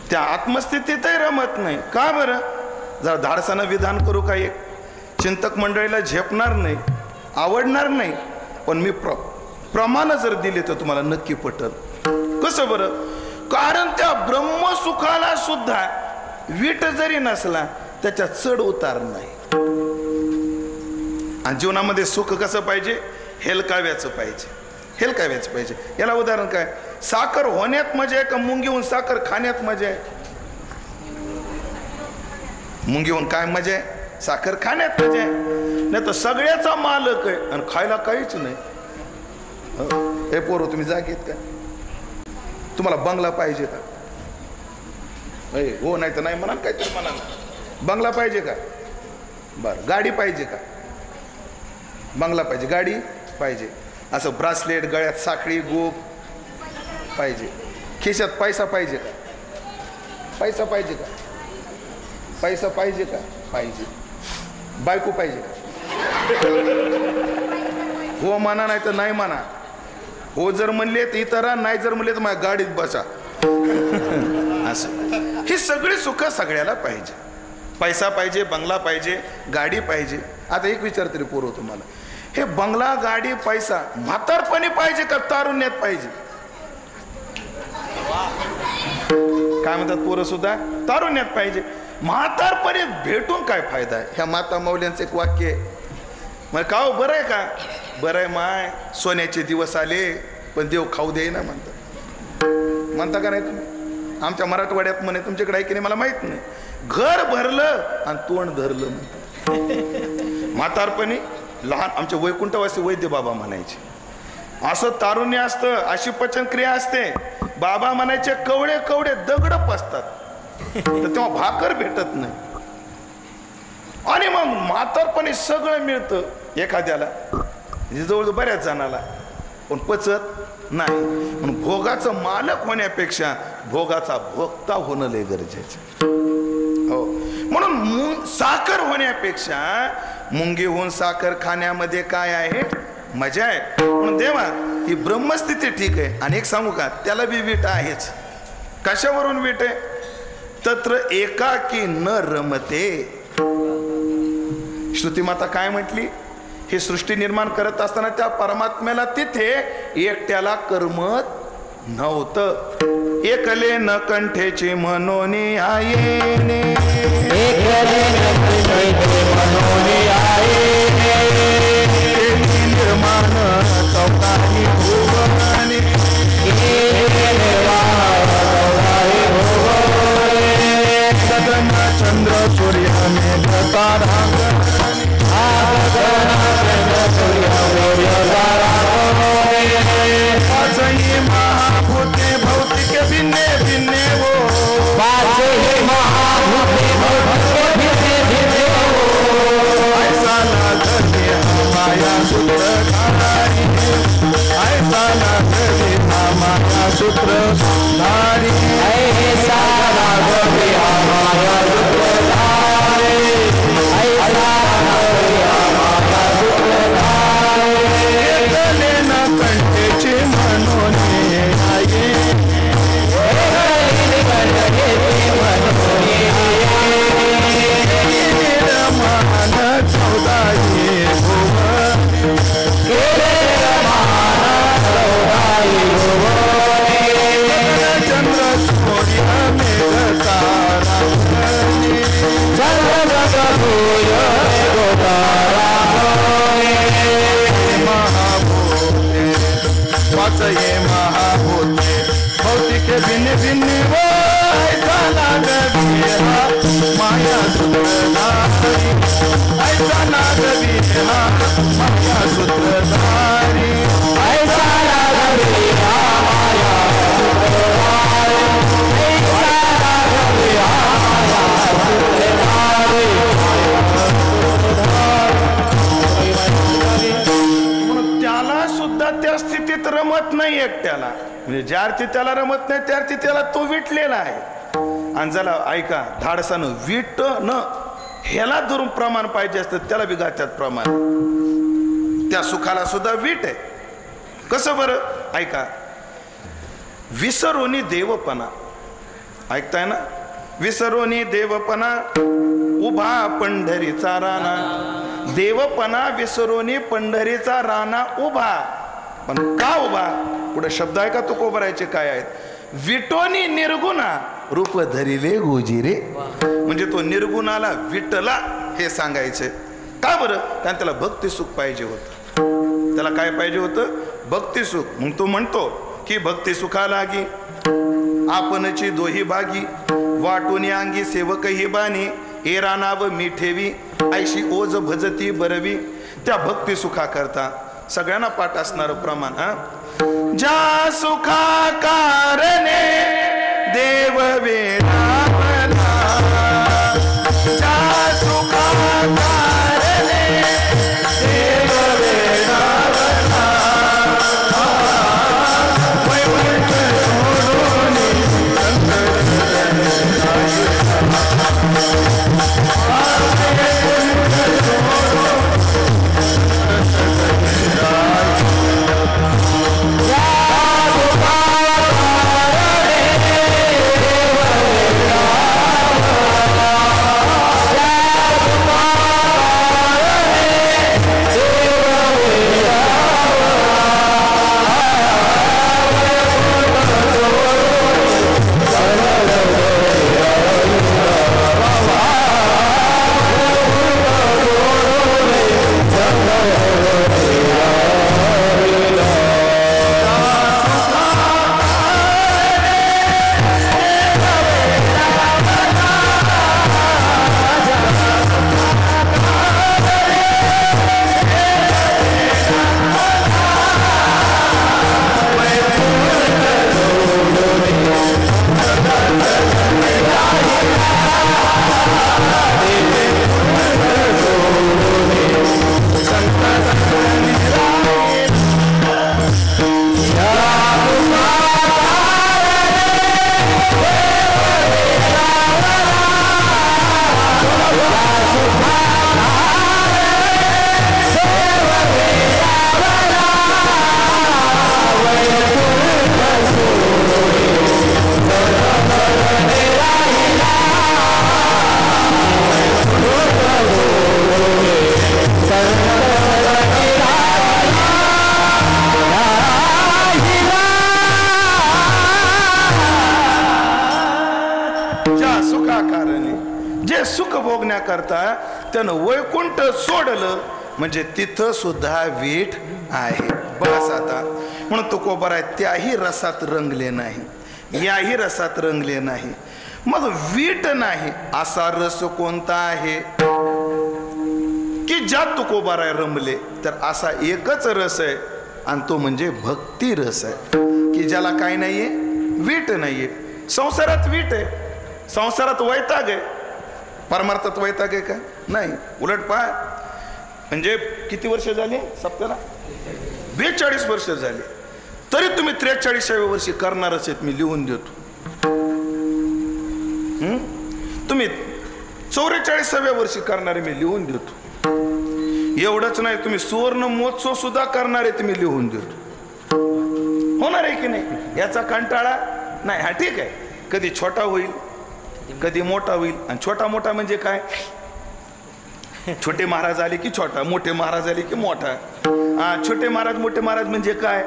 त्या आत्मस्थितीतही रमत नाही. का बरं? जरा धाडसानं विधान करू का? एक चिंतक मंडळीला झेपणार नाही, आवडणार नाही, पण मी प्रमाण जर दिले तर तुम्हाला नक्की पटल. कसं बरं? कारण त्या ब्रह्मसुखाला सुद्धा वीट जरी नसला त्याच्यात चढ उतार नाही. आणि जीवनामध्ये सुख कसं पाहिजे? हेलकाव्याचं पाहिजे, हेलकाव्याचं पाहिजे. याला उदाहरण काय? साखर होण्यात मजा आहे का मुंगी होऊन साखर खाण्यात मजा आहे? मुंगी होऊन काय मजा आहे? साखर खाण्यात मजा आहे. नाही तर सगळ्याचा मालक आहे आणि खायला काहीच नाही. हे पोरो, तुम्ही जागेत का? तुम्हाला बंगला पाहिजे का? हो, नाही तर नाही म्हणा, काहीतरी म्हणा. बंगला पाहिजे का? बरं. गाडी पाहिजे का? बंगला पाहिजे, गाडी पाहिजे. असं ब्रासलेट, गळ्यात साखळी, गोप पाहिजे. खिशात पैसा पाहिजे का? पैसा पाहिजे का? पैसा पाहिजे का? पाहिजे. बायको पाहिजे का? हो म्हणा, नाही तर नाही म्हणा. हो जर म्हणले तर इतरा, नाही जर म्हणले तर माझ्या गाडीत बसा. असं ही सगळी सुख सगळ्याला पाहिजे. पैसा पाहिजे, बंगला पाहिजे, गाडी पाहिजे. आता एक विचार तरी पोरं तुम्हाला, हे बंगला, गाडी, पैसा म्हातारपणी पाहिजे का तारुण्यात पाहिजे? काय म्हणतात पोरं सुद्धा? तारुण्यात पाहिजे. म्हातारपणी भेटून काय फायदा आहे? ह्या माता मौल्यांचं एक वाक्य आहे. मग का हो, बरं आहे का? बरं आहे माय, सोन्याचे दिवस आले पण देव खाऊ दे ना म्हणतात. म्हणता का नाही तुम्ही? आमच्या मराठवाड्यात म्हणे, तुमच्याकडे आहे की नाही मला माहित नाही. घर भरलं आणि तोंड धरलं म्हणतात. म्हातारपणी लहान आमचे वैकुंठवासी वैद्य बाबा म्हणायचे. असं तारुण्य असतं, अशी पचनक्रिया असते. बाबा म्हणायचे कवडे कवडे दगड पसतात, तर तेव्हा भाकर भेटत नाही. आणि मग म्हातारपणी सगळं मिळतं एखाद्याला, जवळ बऱ्याच जणाला, पण पचत नाही. म्हणून भोगाचं मालक होण्यापेक्षा भोगाचा भोगता होणं लय गरजेचं. हो, म्हणून साखर होण्यापेक्षा मुंगी होऊन साखर खाण्यामध्ये काय आहे? मजा आहे. म्हणून देवा, ही ब्रह्मस्थिती ठीक आहे. आणि एक सांगू का, त्याला बी वीट आहेच. कशावरून वीट आहे? तत्र एकाकी न रमते. श्रुती माता काय म्हटली? ही सृष्टी निर्माण करत असताना त्या परमात्म्याला तिथे एकट्याला करमत नव्हतं. एकले न कंठेचे मनोनी आयेने, एकले न कंठेचे मनोनी आयेने, मान चौकाही भुवनी गगन चंद्र सूर्य मेघ तारा पाचही महाभूते भौतिक भिन्ने भिन्ने वो ऐसा लागले माया सूत्रधारी ऐसा लागले माया सूत्रधारी ऐसा लागले माया सूत्रधारी ऐसा लागले माया सूत्रधारी एकले न कंठेचे म्हणून आहे वाचये महाभूते भौतिक भिन्न भिन्न ऐसा लागवी माया सूत्रधारी ऐसा लागवी माया सूत्रधारी ऐसा लागवी माया सूत्रधारी ऐसा लागवी माया सूत्रधारी त्याला सुद्धा त्या स्थितीत रमत नाही एकट्याला म्हणजे ज्या अर्थी त्याला रमत नाही त्या अर्थी त्याला तो विटलेला आहे आणि ज्याला ऐका धाडसानं विट न ह्याला धरून प्रमाण पाहिजे असतं त्याला बी गात्यात प्रमाण त्या सुखाला सुद्धा वीट आहे कसं बरं ऐका विसरोनी देवपणा ऐकताय ना विसरोनी देवपणा उभा पंढरीचा राणा देवपणा विसरोनी पंढरीचा राणा उभा पण का उभा पुढे शब्द आहे का तो कोबरायचे काय आहेत विटोनी निर्गुणा रूप धरिले गोजिरे म्हणजे तो निर्गुणाला विटला हे सांगायचे का बरं कारण त्याला भक्ती सुख पाहिजे होतं त्याला काय पाहिजे होतं भक्ती सुख मग तो म्हणतो की भक्ती सुखा लागी आपणची दोही बागी वाटून अंगी सेवक ही बाणी एरा नाव मी ठेवी ऐशी ओज भजती बरवी त्या भक्ती सुखा करता सगळ्यांना पाठ असणार प्रमाण ज्या सुखा कारणे देव वेडावला ज्या सुखा कारणे देव वेडावला वैकुंठ सोडून सुखाकारणे जे सुख भोगण्याकरता त्यानं वैकुंठ सोडलं म्हणजे तिथं सुद्धा वीट आहे. बस आता म्हणून तुकोबार आहे, त्याही रसात रंगले नाही, याही रसात रंगले नाही. मग वीट नाही असा रस कोणता आहे की ज्यात तुकोबार आहे रमले? तर असा एकच रस आहे आणि तो म्हणजे भक्ती रस आहे, की ज्याला काय नाहीये, वीट नाहीये. संसारात वीट आहे, संसारात वैताग आहे, परमार्थात वैताग आहे का? नाही. उलट पहा, म्हणजे किती वर्ष झाली सप्त्याला? 42 वर्ष झाली, तरी तुम्ही 43व्या वर्षी करणारच आहेत, मी लिहून देतो. तुम्ही 44व्या वर्षी करणारे मी लिहून देतो. एवढंच नाही, तुम्ही सुवर्ण महोत्सव सुद्धा करणारे तुम्ही लिहून देतो. होणार आहे की नाही? याचा कंटाळा नाही. हा ठीक आहे, कधी छोटा होईल कधी मोठा होईल. आणि छोटा मोठा म्हणजे काय? छोटे महाराज आले की छोटा, मोठे महाराज आले की मोठा. छोटे महाराज मोठे महाराज म्हणजे काय?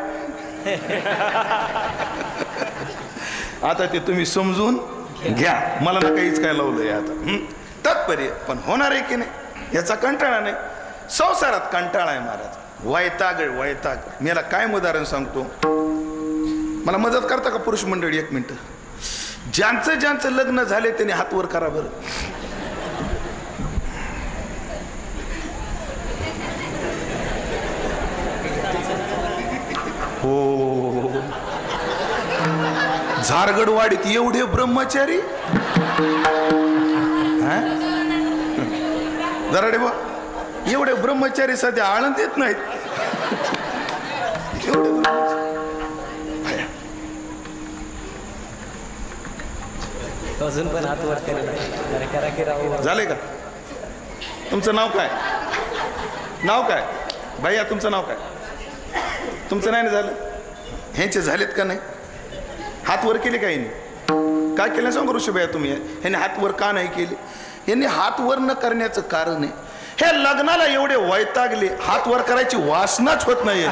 आता ते तुम्ही समजून घ्या, मला ना काहीच काय लावलंय आता तात्पर्य. पण होणार आहे की नाही याचा कंटाळा नाही. संसारात कंटाळा आहे महाराज, वैताग वैताग. मी याला काय उदाहरण सांगतो, मला मदत करता का पुरुष मंडळी? 1 मिनिट. ज्यांचं ज्यांचं लग्न झाले त्यांनी हात वर करा बरं. हो, झारगडवाडीत एवढे ब्रह्मचारी जराडे बा, एवढे ब्रह्मचारी सध्या आळंदीत नाहीत. अजून पण हात वर करा. झाले का? तुमचं नाव काय? नाव काय भैया? तुमचं नाव काय? तुमचं नाही ना झालं? ह्यांचे झालेत का नाही? हात वर केले का यांनी? काय केलं सांगू ऋषी भैया तुम्ही? ह्यांनी हात वर का नाही केले? यांनी हात वर न करण्याचं कारण आहे, हे लग्नाला एवढे वैतागले, हात वर करायची वासनाच होत नाही.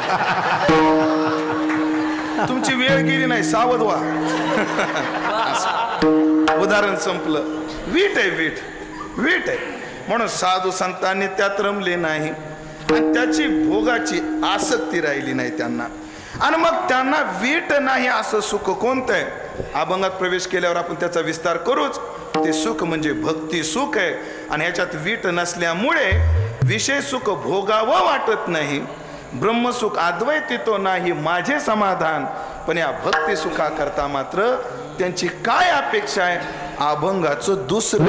तुमची वेळ गेली नाही, सावध व्हा. उदाहरण संपलं. वीट आहे, वीट वीट आहे. म्हणून साधू संतांनी त्यात रमले नाही आणि त्याची भोगाची आसक्ती राहिली नाही त्यांना. आणि मग त्यांना वीट नाही असं सुख कोणतं आहे? अभंगात प्रवेश केल्यावर आपण त्याचा विस्तार करूच. ते सुख म्हणजे भक्ती सुख आहे. आणि ह्याच्यात वीट नसल्यामुळे विषय सुख भोगावं वाटत नाही. ब्रह्मसुख अद्वैती तो नाही माझे समाधान. पण या भक्ती सुखा करता मात्र त्यांची काय अपेक्षा आहे? अभंगाचं दुसरं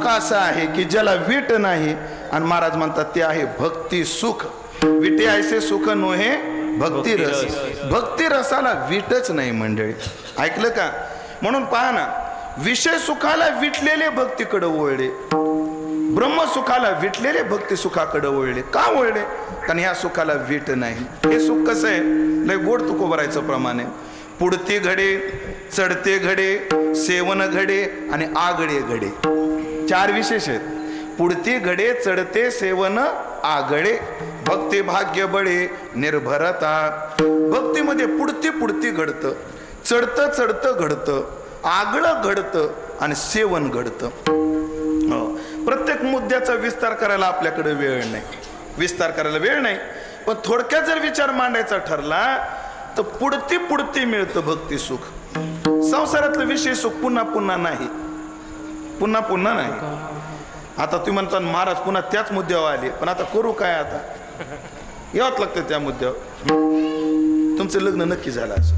सुख असं आहे की ज्याला वीट नाही, आणि महाराज म्हणतात ते आहे भक्ती सुख. विटे ऐसे सुख नोहे भक्ती रस. भक्ती रसाला वीटच नाही मंडळी, ऐकलं का? म्हणून पहा ना, विषय सुखाला विटलेले भक्तीकडे वळले, ब्रह्मसुखाला विटलेले भक्ती सुखाकडे वळले. का वळले? कारण ह्या सुखाला वीट नाही. हे सुख कसं आहे? लय गोड तुकोबरायचं प्रमाणे, पुढते घडे, चढते घडे, सेवन घडे आणि आगळे घडे. 4 विशेष आहेत. पुढते घडे, चढते, सेवन, आगळे. भक्ती भाग्य बळे निर्भरता. भक्तीमध्ये पुढती पुढती घडतं, चढतं चढतं घडतं, आगळं घडतं आणि सेवन घडतं. प्रत्येक मुद्द्याचा विस्तार करायला आपल्याकडे वेळ नाही, विस्तार करायला वेळ नाही. पण थोडक्यात जर विचार मांडायचा ठरला तर पुढती पुढती मिळतं भक्ती सुख. संसारातलं विषय सुख पुन्हा पुन्हा नाही, पुन्हा पुन्हा नाही. आता तुम्ही म्हणता महाराज पुन्हा त्याच मुद्द्यावर आले, पण आता करू काय? आता यावंच लागतं त्या मुद्द्यावर. तुमचं लग्न नक्की झालं असं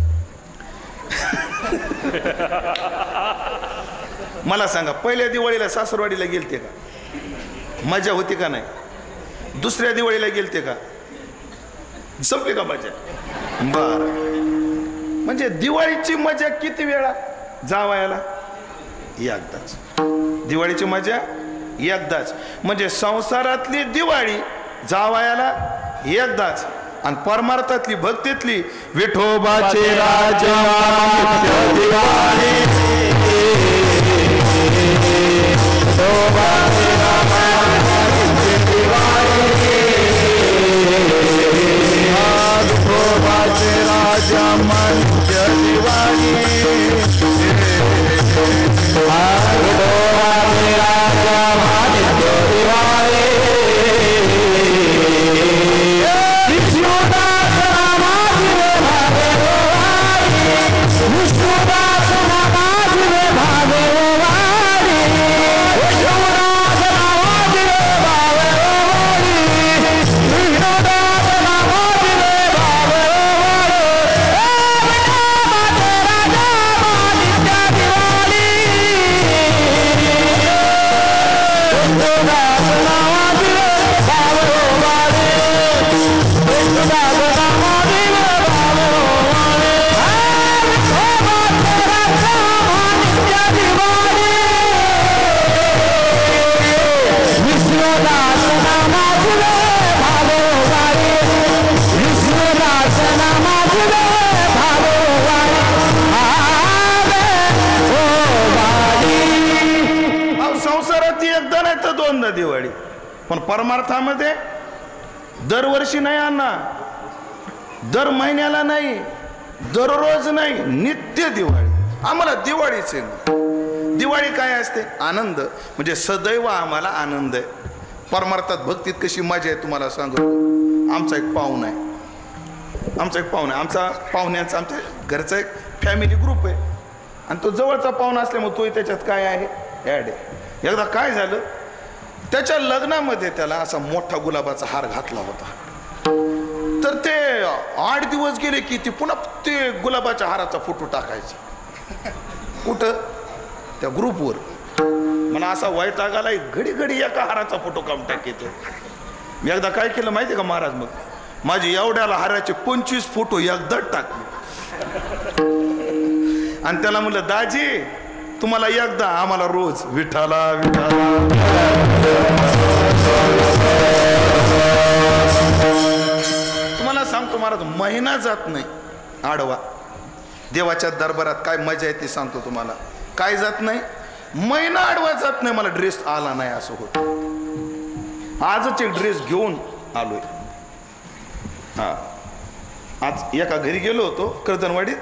मला सांगा, पहिल्या दिवाळीला सासरवाडीला गेलते का? मजा होती का नाही? दुसऱ्या दिवाळीला गेलते का? संपली का मजा? बर, म्हणजे दिवाळीची मजा किती वेळा? जावयाला एकदाच. दिवाळीची मजा एकदाच. म्हणजे संसारातली दिवाळी जावयाला एकदाच, आणि परमार्थातली भक्तीतली विठोबाचे राजा दिवाळी. राजा मंच दिवाळी. दिवाळी, पण परमार्थामध्ये दरवर्षी नाही अण्णा, दर महिन्याला नाही, दररोज नाही, नित्य दिवाळी. आम्हाला दिवाळीच आहे. दिवाळी काय असते? आनंद. म्हणजे सदैव आम्हाला आनंद आहे. परमार्थात भक्तीत कशी मजा आहे तुम्हाला सांगतो. आमचा एक पाहुणा आहे, आमचा पाहुण्यांचा, आमच्या घरचा एक फॅमिली ग्रुप आहे, आणि तो जवळचा पाहुणा असल्यामुळे तो त्याच्यात काय आहे, ॲड आहे. एकदा काय झालं, त्याच्या लग्नामध्ये त्याला असा मोठा गुलाबाचा हार घातला होता. तर ते 8 दिवस गेले की ते पुन्हा ते गुलाबाच्या हाराचा फोटो टाकायचा. कुठं? त्या ग्रुपवर. मला असा वैताग आला, घडी घडी एका हाराचा फोटो काम टाकायचो. मी एकदा काय केलं माहिती का महाराज, मग माझे एवढ्याला हाराचे 25 फोटो एकदाच टाकले, आणि त्याला म्हणलं दाजी तुम्हाला एकदा, आम्हाला रोज. विठाला विठाला. तुम्हाला सांगतो महाराज, महिना जात नाही आडवा देवाच्या दरबारात. काय मजा आहे ते सांगतो तुम्हाला. काय जात नाही? महिना आडवा जात नाही, मला ड्रेस आला नाही असं होत. आजच एक ड्रेस घेऊन आलोय. हा, आज एका घरी गेलो होतो कर्दनवाडीत,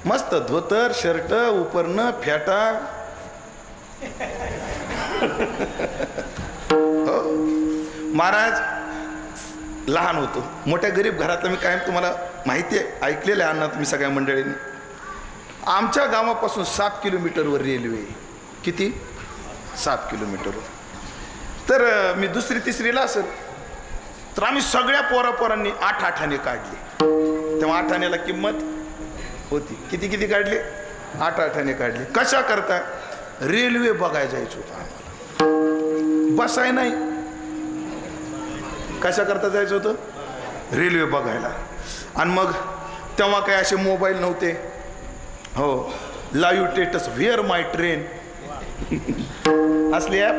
मस्त धोतर शर्ट उपरनं फेटा. हो महाराज, लहान होतो, मोठ्या गरीब घरातला मी, काय तुम्हाला माहिती आहे, ऐकलेलं आहे अण्णा तुम्ही सगळ्या मंडळींनी. आमच्या गावापासून 7 किलोमीटरवर रेल्वे. किती? 7 किलोमीटरवर. तर मी 2री 3रीला असेल, तर आम्ही सगळ्या पोरांनी 8 आठाने काढले. तेव्हा 8 आण्याला किंमत होती. किती किती काढले? 8 आठाने काढले. कशा करता? रेल्वे बघायला जायचं होतं आम्हाला. बसाय नाही. कशा करता जायचं होतं? रेल्वे बघायला. आणि मग तेव्हा काय असे मोबाईल नव्हते. हो, live status where my train असले ॲप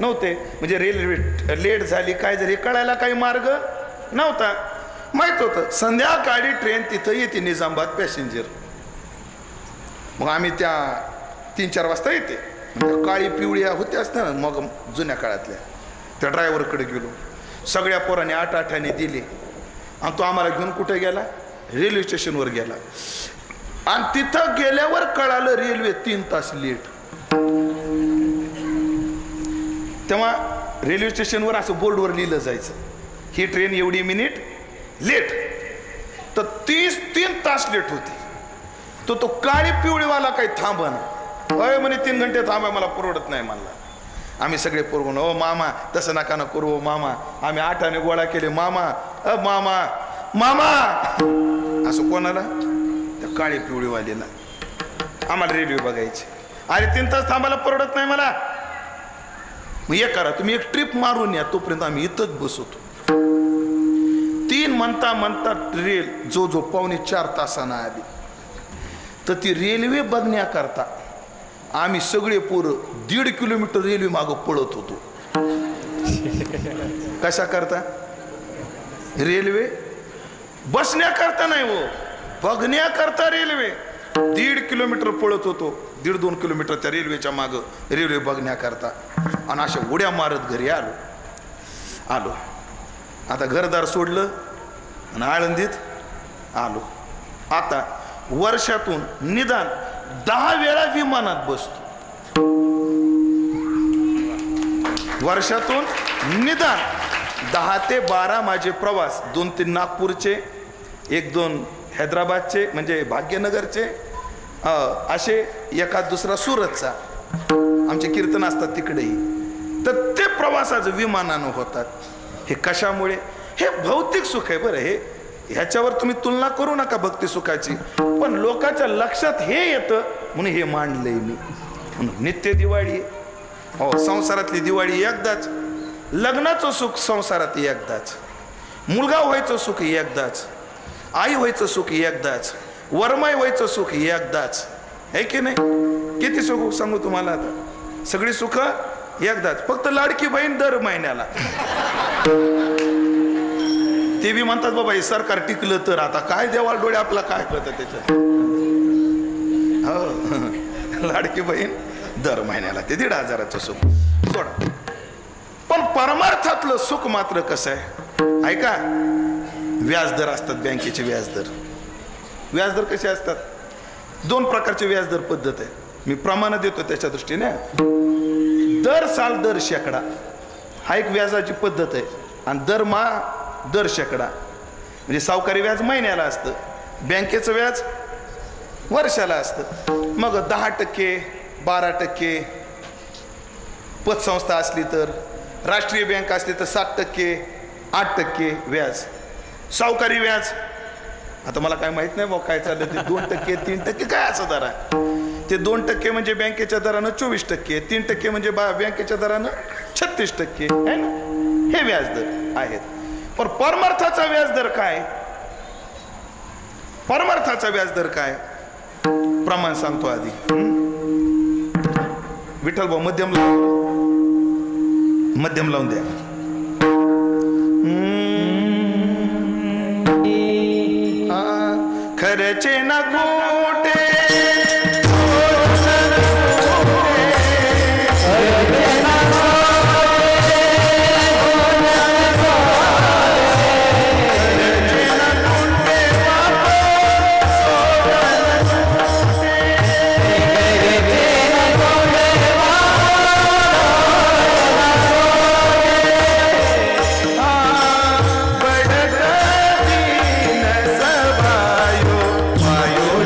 नव्हते. म्हणजे रेल्वे लेट झाली काय झाली कळायला काही मार्ग नव्हता. माहित होतं संध्याकाळी ट्रेन तिथं येते निजामाबाद पॅसेंजर. मग आम्ही त्या 3-4 वाजता येते. काळी पिवळ्या होत्या असत्या ना मग जुन्या काळातल्या, त्या ड्रायव्हरकडे गेलो. सगळ्या पोरांनी 8-8 दिले आणि तो आम्हाला घेऊन कुठे गेला? रेल्वे स्टेशनवर गेला. आणि तिथं गेल्यावर कळालं रेल्वे 3 तास लेट. तेव्हा रेल्वे स्टेशनवर असं बोर्डवर लिहिलं जायचं ही ट्रेन एवढी मिनिट लेट. तर 3 तास लेट होती. तो काळी पिवळीवाला काही थांबना. अय म्हणे 3 घंटे थांबा, मला परवडत नाही म्हणला. आम्ही सगळे पोरगून ओ मामा तसं नका ना करू मामा. आम्ही 8 गोळा केले. मामा मामा मामा असं कोणाला? त्या काळी पिवळीवालीला. आम्हाला रेल्वे बघायची. अरे 3 तास थांबायला परवडत नाही मला. मग एक करा तुम्ही, एक ट्रिप मारून या, तोपर्यंत आम्ही इथंच बसवतो. 3 म्हणता रेल जो 3.25 तासानं आली. तर ती रेल्वे बघण्याकरता आम्ही सगळे पोरं 1.5 किलोमीटर रेल्वे मागं पळत होतो. कशा करता? रेल्वे बसण्याकरता नाही हो, बघण्याकरता रेल्वे 1.5 किलोमीटर पळत होतो. 1.5-2 किलोमीटर त्या रेल्वेच्या मागं रेल्वे बघण्याकरता. आणि अशा उड्या मारत घरी आलो. आता घरदार सोडलं आणि आळंदीत आलो. आता वर्षातून निदान 10 वेळा विमानात बसतो. वर्षातून निदान 10 ते 12 माझे प्रवास. 2-3 नागपूरचे, 1-2 हैदराबादचे म्हणजे भाग्यनगरचे, असे एखाद दुसरा सुरतचा. आमचे कीर्तन असतात तिकडेही. तर ते प्रवासाचं विमानानं होतात. हे कशामुळे? हे भौतिक सुख आहे बरं. हे ह्याच्यावर तुम्ही तुलना करू नका भक्ती सुखाची. पण लोकांच्या लक्षात हे येतं म्हणून हे मांडलंय मी. म्हणून नित्य दिवाळी. हो, संसारातली दिवाळी एकदाच. लग्नाचं सुख संसारात एकदाच. मुलगा व्हायचं सुख एकदाच. आई व्हायचं सुख एकदाच. वरमाई व्हायचं सुख एकदाच. आहे की नाही? किती सुख सांगू तुम्हाला आता. सगळी सुख एकदाच. फक्त लाडकी बहीण दर महिन्याला. ते बी म्हणतात बाबा हे सरकार टिकलं तर. आता काय देवाळ डोळे आपला काय कळतं त्याच्यात. हो, लाडकी बहीण दर महिन्याला. ते 1,500चं सुख सोडा. पण परमार्थातलं सुख मात्र कसं आहे ऐका. व्याजदर असतात बँकेचे. व्याजदर कसे असतात? 2 प्रकारचे व्याजदर पद्धत आहे. मी प्रमाण देतो त्याच्या दृष्टीने. दर साल दर शेकडा हा एक व्याजाची पद्धत आहे. आणि दर शेकडा म्हणजे सावकारी व्याज महिन्याला असतं, बँकेचं व्याज वर्षाला असतं. मग 10%, 12%, पतसंस्था असली तर, राष्ट्रीय बँक असली तर 7%, 8% व्याज. सावकारी व्याज आता मला काय माहित नाही काय चाललं ते. 2%, 3% काय असं दर आहे ते. 2% म्हणजे बँकेच्या दरानं 24%, 3% म्हणजे बँकेच्या दरानं 36% आहे ना. हे व्याजदर आहेत. पण परमार्थाचा व्याजदर काय? परमार्थाचा व्याजदर काय? प्रमाण सांगतो आधी. विठ्ठल भाऊ मध्यम लावून द्या. खर्चे न गोटे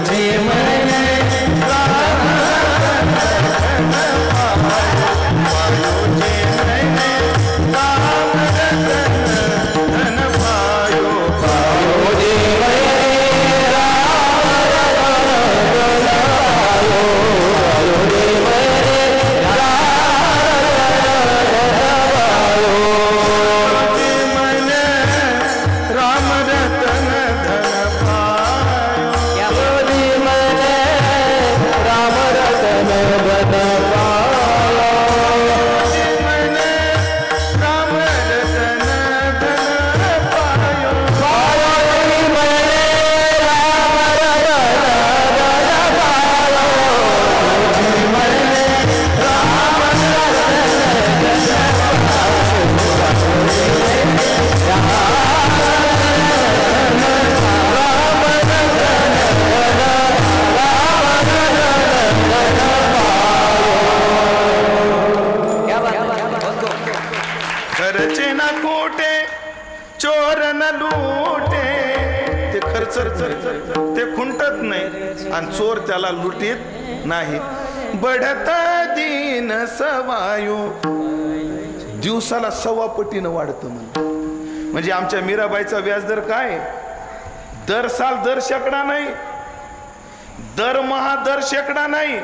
जीव चोर त्याला लुटीत नाही. बढता दिन सवायो, दिवसाला 1.25 पटीनं वाढतं म्हणजे आमच्या मीराबाईचा व्याजदर काय? दर साल दर शेकडा नाही, दरमहा दर शेकडा नाही,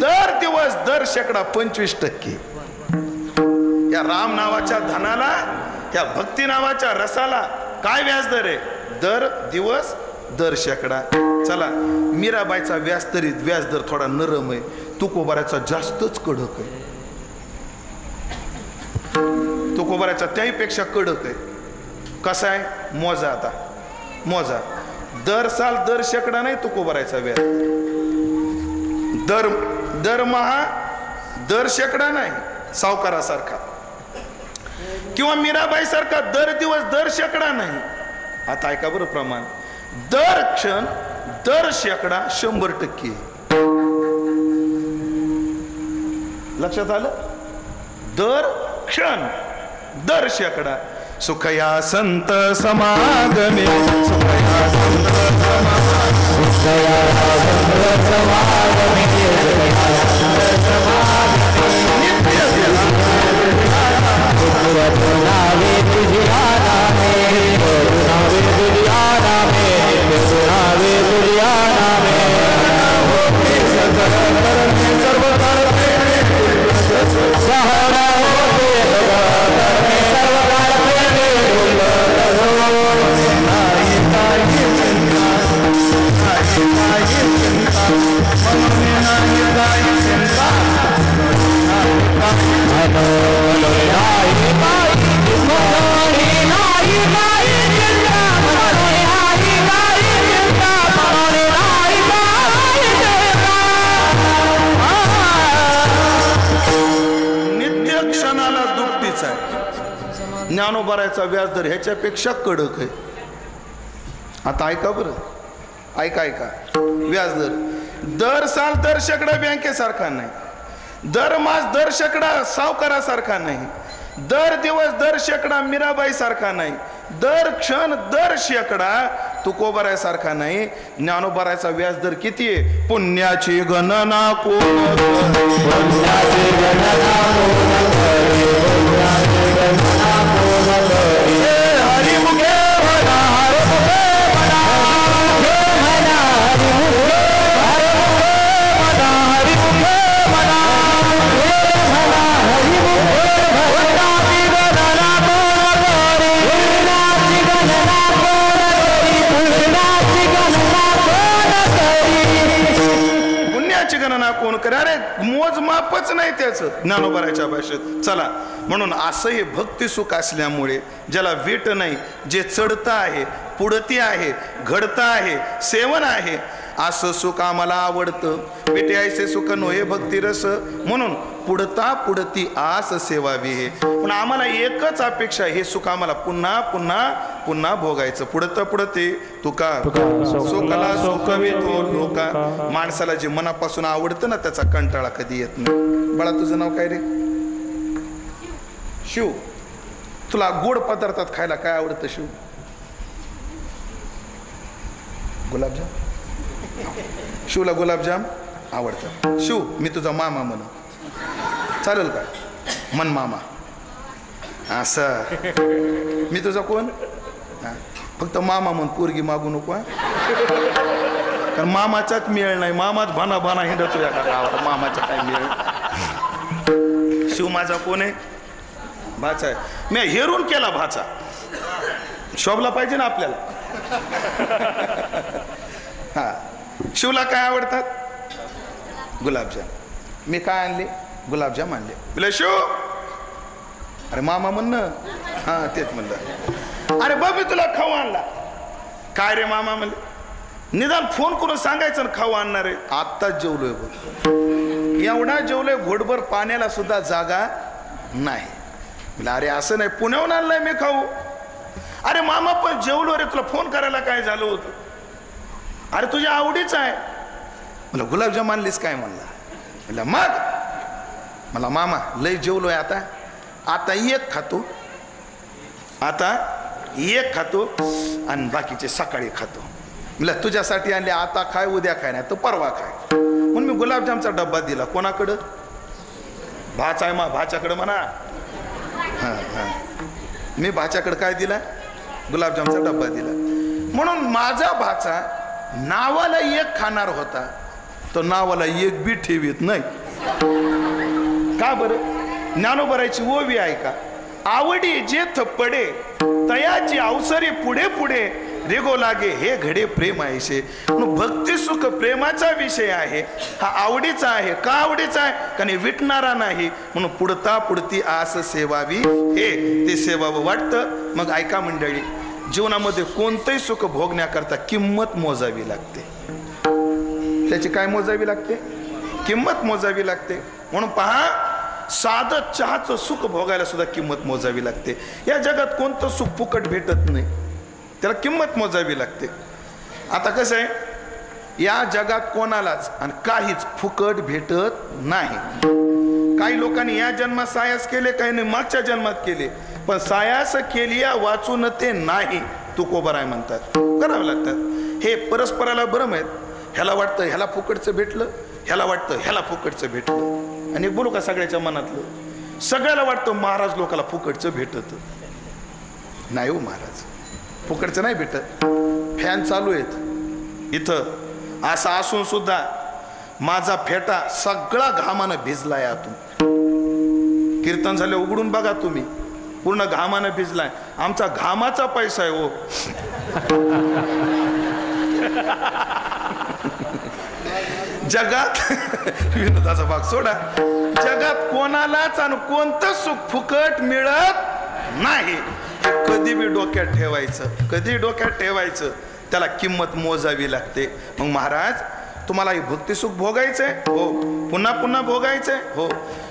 दर दिवस दर शेकडा 25%. या राम नावाच्या धनाला, या भक्ती नावाच्या रसाला काय व्याजदर आहे? दर दिवस दर शेकडा. चला, मीराबाईचा व्याजदर थोडा नरम आहे, तुकोबाराचा जास्तच कडक आहे. तुकोबाराचा त्याहीपेक्षा कडक आहे. कसा आहे? मोजा आता, मोजा. दर साल दर शेकडा नाही तुकोबाराचा व्याज, दरमहा दर शेकडा नाही सावकारासारखा, किंवा मीराबाई सारखा दर दिवस दर शेकडा नाही. आता ऐका बरं प्रमाण, दर क्षण दर शेकडा 100%. लक्षात आलं? दर क्षण दर शेकडा. सुखया संत समागमे, सुखया संत ज्ञानोबाराचा व्याजदर ह्याच्यापेक्षा कडक आहे. आता ऐका बरं, ऐका ऐका. व्याजदर दर साल दर शेकडा बँकेसारखा नाही, दर मास दर शेकडा सावकारासारखा नाही, दर दिवस दर शेकडा मीराबाई सारखा नाही, दर क्षण दर शेकडा तुकोबारासारखा नाही. ज्ञानोबाराचा व्याजदर किती आहे? पुण्याची गणना कोण कोण करे? अरे मोजमापच नाही त्याचं ज्ञानोबाराच्या भाषेत. चला, म्हणून असं हे भक्ती सुख असल्यामुळे ज्याला वेट नाही, जे चढतं आहे, पुढती आहे, घडतं आहे, सेवन आहे, असं सुख आम्हाला आवडतं. बेटे ऐसे सुख नोहे भक्ती रस, म्हणून पुढता पुढती आस सेवावी हे. पण आम्हाला एकच अपेक्षा, हे सुख आम्हाला पुन्हा पुन्हा पुन्हा भोगायचं. पुढतं पुढते तुका सुखला सुखवितो लोका. माणसाला जे मनापासून आवडतं ना, त्याचा कंटाळा कधी येत नाही. बाळा, तुझं नाव काय रे? शिव. तुला गोड पदार्थात खायला काय आवडतं शिव? गुलाबजाम. शिवला गुलाबजाम आवडतं. शिव, मी तुझा मामा म्हण, चालेल का? मन मामा. असं मी तुझा कोण? फक्त मामा म्हण, पोरगी मागू नको. कारण मामाचाच मेळ नाही, मामाच भाना भाना हिंडतो या गावात, मामाचा काय मेळ. शिव माझा कोण आहे? भाचा आहे. मी हेरून केला भाचा, शोभला पाहिजे ना आपल्याला. हा, शिवला काय आवडतात? गुलाबजाम. मी काय आणले? गुलाबजाम आणले. बोले शिव, अरे मामा म्हण. हा, तेच म्हणलं. अरे बघ, मी तुला खाऊ आणला. काय रे मामा म्हणले? निदान फोन करून सांगायचं ना खाऊ आणणार आहे. आत्ताच जेवलोय बघ. एवढा जेवलोय, घोटभर पाण्याला सुद्धा जागा नाही. अरे असं नाही, पुण्याहून आणलाय मी खाऊ. अरे मामा पण जेवलो रे, तुला फोन करायला काय झालं होतं? अरे तुझ्या आवडीच आहे. मला गुलाबजाम आणलीस काय म्हणला? म्हणलं मग. मला मामा लय जेवलोय, आता आता एक खातो, आता एक खातो आणि बाकीचे सकाळी खातो. म्हणलं तुझ्यासाठी आणले, आता खाय उद्या खाय नाही तर परवा खाय. म्हणून मी गुलाबजामचा डब्बा दिला. कोणाकडं? भाचा आहे भाच्याकडं म्हणा. हां हां, मी भाच्याकडं काय दिला? गुलाबजामचा डब्बा दिला. म्हणून माझा भाचा नावाला एक खाणार होता, तो नावाला एक बी ठेवीत नाही. का बरं? ज्ञानोबराची ओवी आहे का? आवडी जे थप्पडे तयाची अवसरे पुढे पुढे रेगो लागे हे घडे प्रेम आहे. म्हणून भक्ती सुख प्रेमाचा विषय आहे. हा आवडीचा आहे. का आवडीचा आहे? कारण विटणारा नाही. म्हणून पुढता पुढती आस सेवावी हे ते सेवावं वाटतं. मग ऐका मंडळी, जीवनामध्ये कोणतंही सुख भोगण्याकरता किंमत मोजावी लागते. त्याची काय मोजावी लागते? किंमत मोजावी लागते. म्हणून पहा, साधं चहाचं सुख भोगायला सुद्धा किंमत मोजावी लागते. या जगात कोणतं सुख फुकट भेटत नाही, त्याला किंमत मोजावी लागते. आता कसं आहे, या जगात कोणालाच आणि काहीच फुकट भेटत नाही. काही लोकांनी या जन्मात सायास केले, काही नाही मागच्या जन्मात केले. पण सायास केली या वाचून ते नाही तुकोबर आहे म्हणतात, करावं लागतात. हे परस्पराला भ्रम आहेत. ह्याला वाटतं ह्याला फुकटचं भेटलं, ह्याला वाटतं ह्याला फुकटचं भेटलं. आणि बोलू का सगळ्याच्या मनातलं? सगळ्याला वाटतं महाराज लोकाला फुकटचं भेटत नाही. हो महाराज, फुकटचं नाही भेटत. फॅन चालू आहेत इथं, असं असून सुद्धा माझा फेटा सगळा घामानं भिजलाय आतून. कीर्तन झाले उघडून बघा तुम्ही, पूर्ण घामानं भिजलाय. आमचा घामाचा पैसा आहे हो. जगात विनोदाचा भाग सोडा, जगात कोणालाच आणि कोणतं सुख फुकट मिळत नाही. हे कधी बी डोक्यात ठेवायचं, कधी डोक्यात ठेवायचं. त्याला किंमत मोजावी लागते. मग महाराज, तुम्हाला हे भक्ती सुख भोगायचंय? हो. पुन्हा पुन्हा भोगायचंय? हो.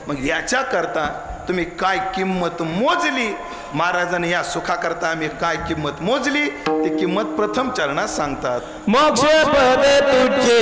मग याच्या करता तुम्ही काय किंमत मोजली? महाराजांनी या सुखाकरता आम्ही काय किंमत मोजली ती किंमत प्रथम चरणात सांगतात. मोक्ष पद तुझे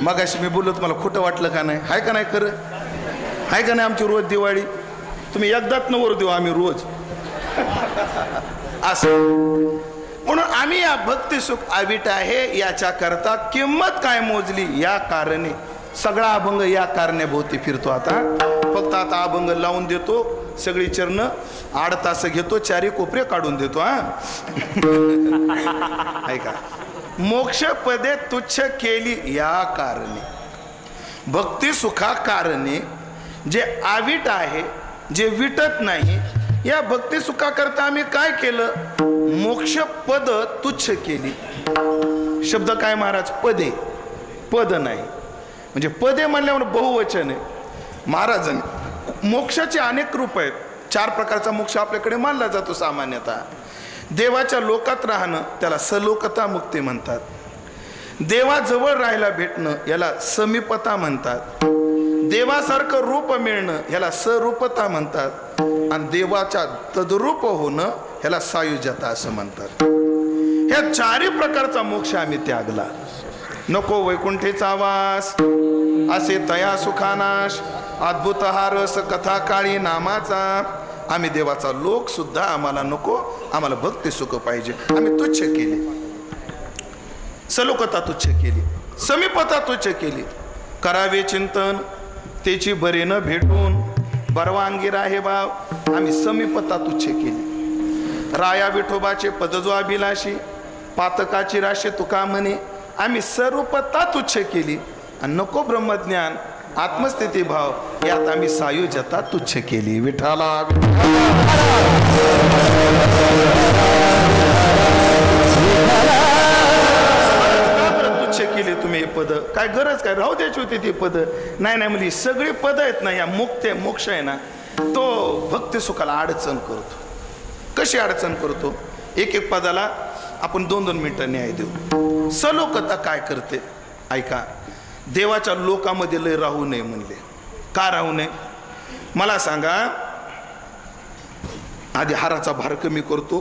मगाशी मी बोललो तुम्हाला खोटं वाटलं का नाही? हाय का नाही? खरं हाय का नाही? आमची रोज दिवाळी तुम्ही एकदाच नवर देऊ आम्ही रोज असं. म्हणून आम्ही या भक्ती सुख आविट आहे याच्या करता किंमत काय मोजली या कारणे सगळा अभंग या कारणाभोवती फिरतो. आता फक्त आता अभंग लावून देतो, सगळी चरण 8 तास घेतो, 4 कोपरे काढून देतो. हा ऐका, मोक्ष पदे तुच्छ केली या कारणे, भक्ती सुखा कारणे जे आविट आहे जे विटत नाही, या भक्ती सुखा करता आम्ही काय केलं? मोक्ष पद तुच्छ केली. शब्द काय महाराज? पदे. पद नाही म्हणजे पदे म्हणल्यावर बहुवचन आहे. महाराजांनी मोक्षाचे अनेक रूप आहेत. 4 प्रकारचा मोक्ष आपल्याकडे मानला जातो सामान्यतः. देवाच्या लोकात राहणं त्याला सलोकता मुक्ती म्हणतात. देवाजवळ राहायला भेटणं याला समीपता म्हणतात. देवासारखं रूप मिळणं याला सरूपता म्हणतात. आणि देवाच्या तद्रूप होणं ह्याला सायुज्यता असं म्हणतात. ह्या 4 प्रकारचा मोक्ष आम्ही त्यागला. नको वैकुंठेचा वास असे तया सुखानाश, अद्भुत हा रस कथा काळी नामाचा. आम्ही देवाचा लोक सुद्धा आम्हाला नको, आम्हाला भक्ती सुख पाहिजे. आम्ही तुच्छ केली, सलोकता तुच्छ केली, समीपता तुच्छ केली. करावे चिंतन त्याची बरे न भेटून, परवानगी राहे भाव. आम्ही समीपता तुच्छ केली. राया विठोबाचे पद जो अभिलाषी, पातकाची राशी तुका म्हणे. आम्ही स्वरूपता तुच्छ केली. आणि नको ब्रह्मज्ञान आत्मस्थिती भाव यात आम्ही सायुज्यता तुच्छ केली. विठाला तुच्छ केली तुम्ही हे पद. काय गरज काय? राहू द्यायची होती ती पद. नाही नाही म्हणजे सगळी पद आहेत ना, या मोक्ष आहे ना, तो भक्ती सुखाला अडचण करतो. कशी अडचण करतो? एक पदाला आपण 2-2 मिनिटं न्याय देऊ. सलोकता काय करते? ऐका, देवाच्या लोकामध्ये लय राहू नये म्हणले. का राहू नये मला सांगा. आधी हाराचा भार कमी करतो,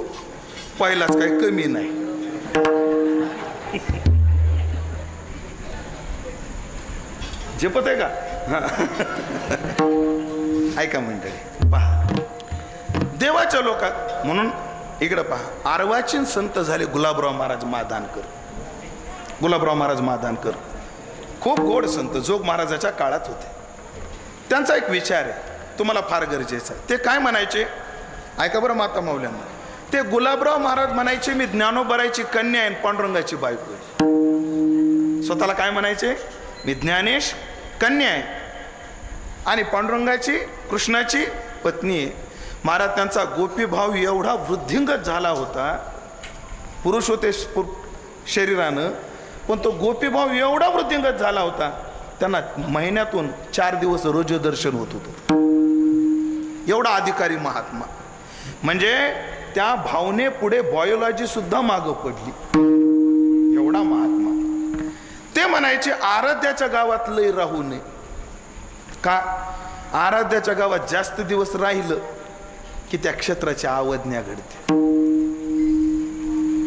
पहिलाच काही कमी नाही. झेपत आहे का? ऐका मंडळी, पहा देवाच्या लोकात. म्हणून इकडं पहा, अर्वाचीन संत झाले गुलाबराव महाराज मादानकर. गुलाबराव महाराज मादानकर खूप गोड संत, जोग महाराजाच्या काळात होते. त्यांचा एक विचार आहे, तुम्हाला फार गरजेचा आहे. ते काय म्हणायचे? ऐका बरं माता मौल्यांना. ते गुलाबराव महाराज म्हणायचे, मी ज्ञानोबरायची कन्या आहे, पांडुरंगाची बायको आहे. स्वतःला काय म्हणायचे? मी ज्ञानेश कन्या आहे आणि पांडुरंगाची कृष्णाची पत्नी आहे. महाराज त्यांचा गोपीभाव एवढा वृद्धिंगत झाला होता. पुरुष होते शरीरानं, पण तो गोपीभाव एवढा वृद्धिंगत झाला होता, त्यांना महिन्यातून 4 दिवस रोज दर्शन होत होतं. एवढा अधिकारी महात्मा. म्हणजे त्या भावने पुढे बायोलॉजी सुद्धा मागं पडली. एवढा महात्मा. ते म्हणायचे आराध्याच्या गावात लय राहू नये. का? आराध्याच्या गावात जास्त दिवस राहिलं की त्या क्षेत्राची अवज्ञा घडते.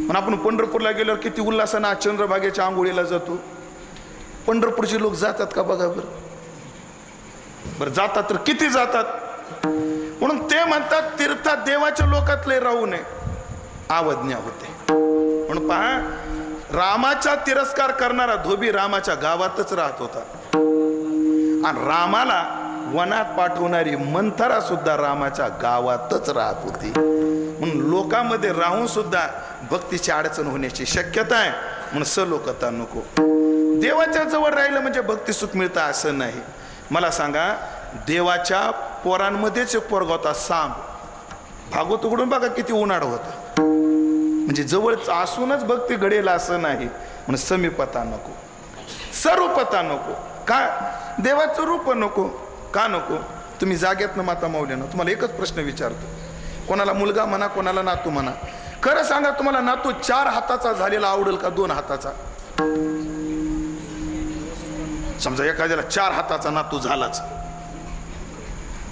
पण आपण पंढरपूरला गेल्यावर किती उल्हासानं चंद्रभागेच्या आंघोळीला जातो. पंढरपूरचे लोक जातात का बघा बरं. बरं जातात तर किती जातात. म्हणून ते म्हणतात तीर्थात देवाच्या लोकात लय राहू नये, अवज्ञा होते. म्हणून पहा, रामाचा तिरस्कार करणारा धोबी रामाच्या गावातच राहत होता. आणि रामाला वनात पाठवणारी मंथरा सुद्धा रामाच्या गावातच राहत होती. म्हणून लोकांमध्ये राहून सुद्धा भक्तीची अडचण होण्याची शक्यता आहे. म्हणून सलोकता नको. देवाच्या जवळ राहिलं म्हणजे भक्ती सुख मिळतं असं नाही. मला सांगा, देवाच्या पोरांमध्येच एक पोरगा होता सांब. भागवत उघडून बघा किती उन्हाळ होता. म्हणजे जवळच असूनच भक्ती घडेल असं नाही. म्हणून समीपता नको, स्वरूपता नको. का? देवाचं रूप नको. का नको? तुम्ही जाग्यातनं माता माऊलीनं तुम्हाला एकच प्रश्न विचारतो. कोणाला मुलगा म्हणा, कोणाला नातू म्हणा. खरं सांगा, तुम्हाला नातू 4 हाताचा झालेला आवडेल का 2 हाताचा? समजा एखाद्याला 4 हाताचा नातू झालाच,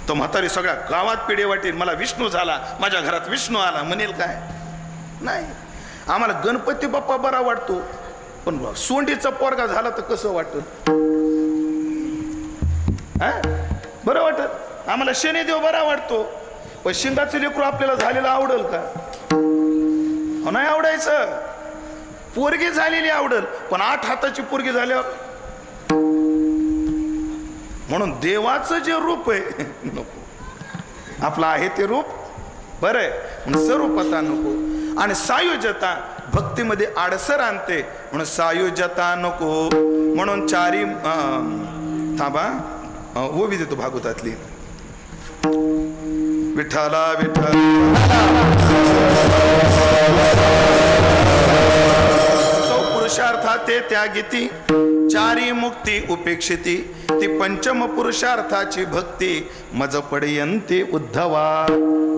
तो म्हातारी सगळ्या गावात पिढे वाटेल मला विष्णू झाला, माझ्या घरात विष्णू आला म्हणेल काय? नाही. आम्हाला गणपती बाप्पा बरा वाटतो, पण सोंडीचा पोरगा झाला तर कसं वाटत? बरं वाटत. आम्हाला शनिदेव बरा वाटतो, पण शिंगाचं लेकरू आपल्याला झालेलं आवडेल का? नाही आवडायचं. पोरगी झालेली आवडेल, पण 8 हाताची पोरगी झाल्यावर. म्हणून देवाचं जे रूप आहे नको. आपलं आहे ते रूप बरं आहे. म्हणून स्वरूपता नको. आणि सायुज्यता भक्तीमध्ये आडसर आणते. म्हणून सायुज्यता नको. म्हणून 4 थांबा, ओवी देतो भागवतातली. विठ्ठला विठ्ठल पुरुषार्था ते त्यागिती, 4 मुक्ती उपेक्षिती, ती पंचम पुरुषार्थाची भक्ती मज पडयंती उद्धवा.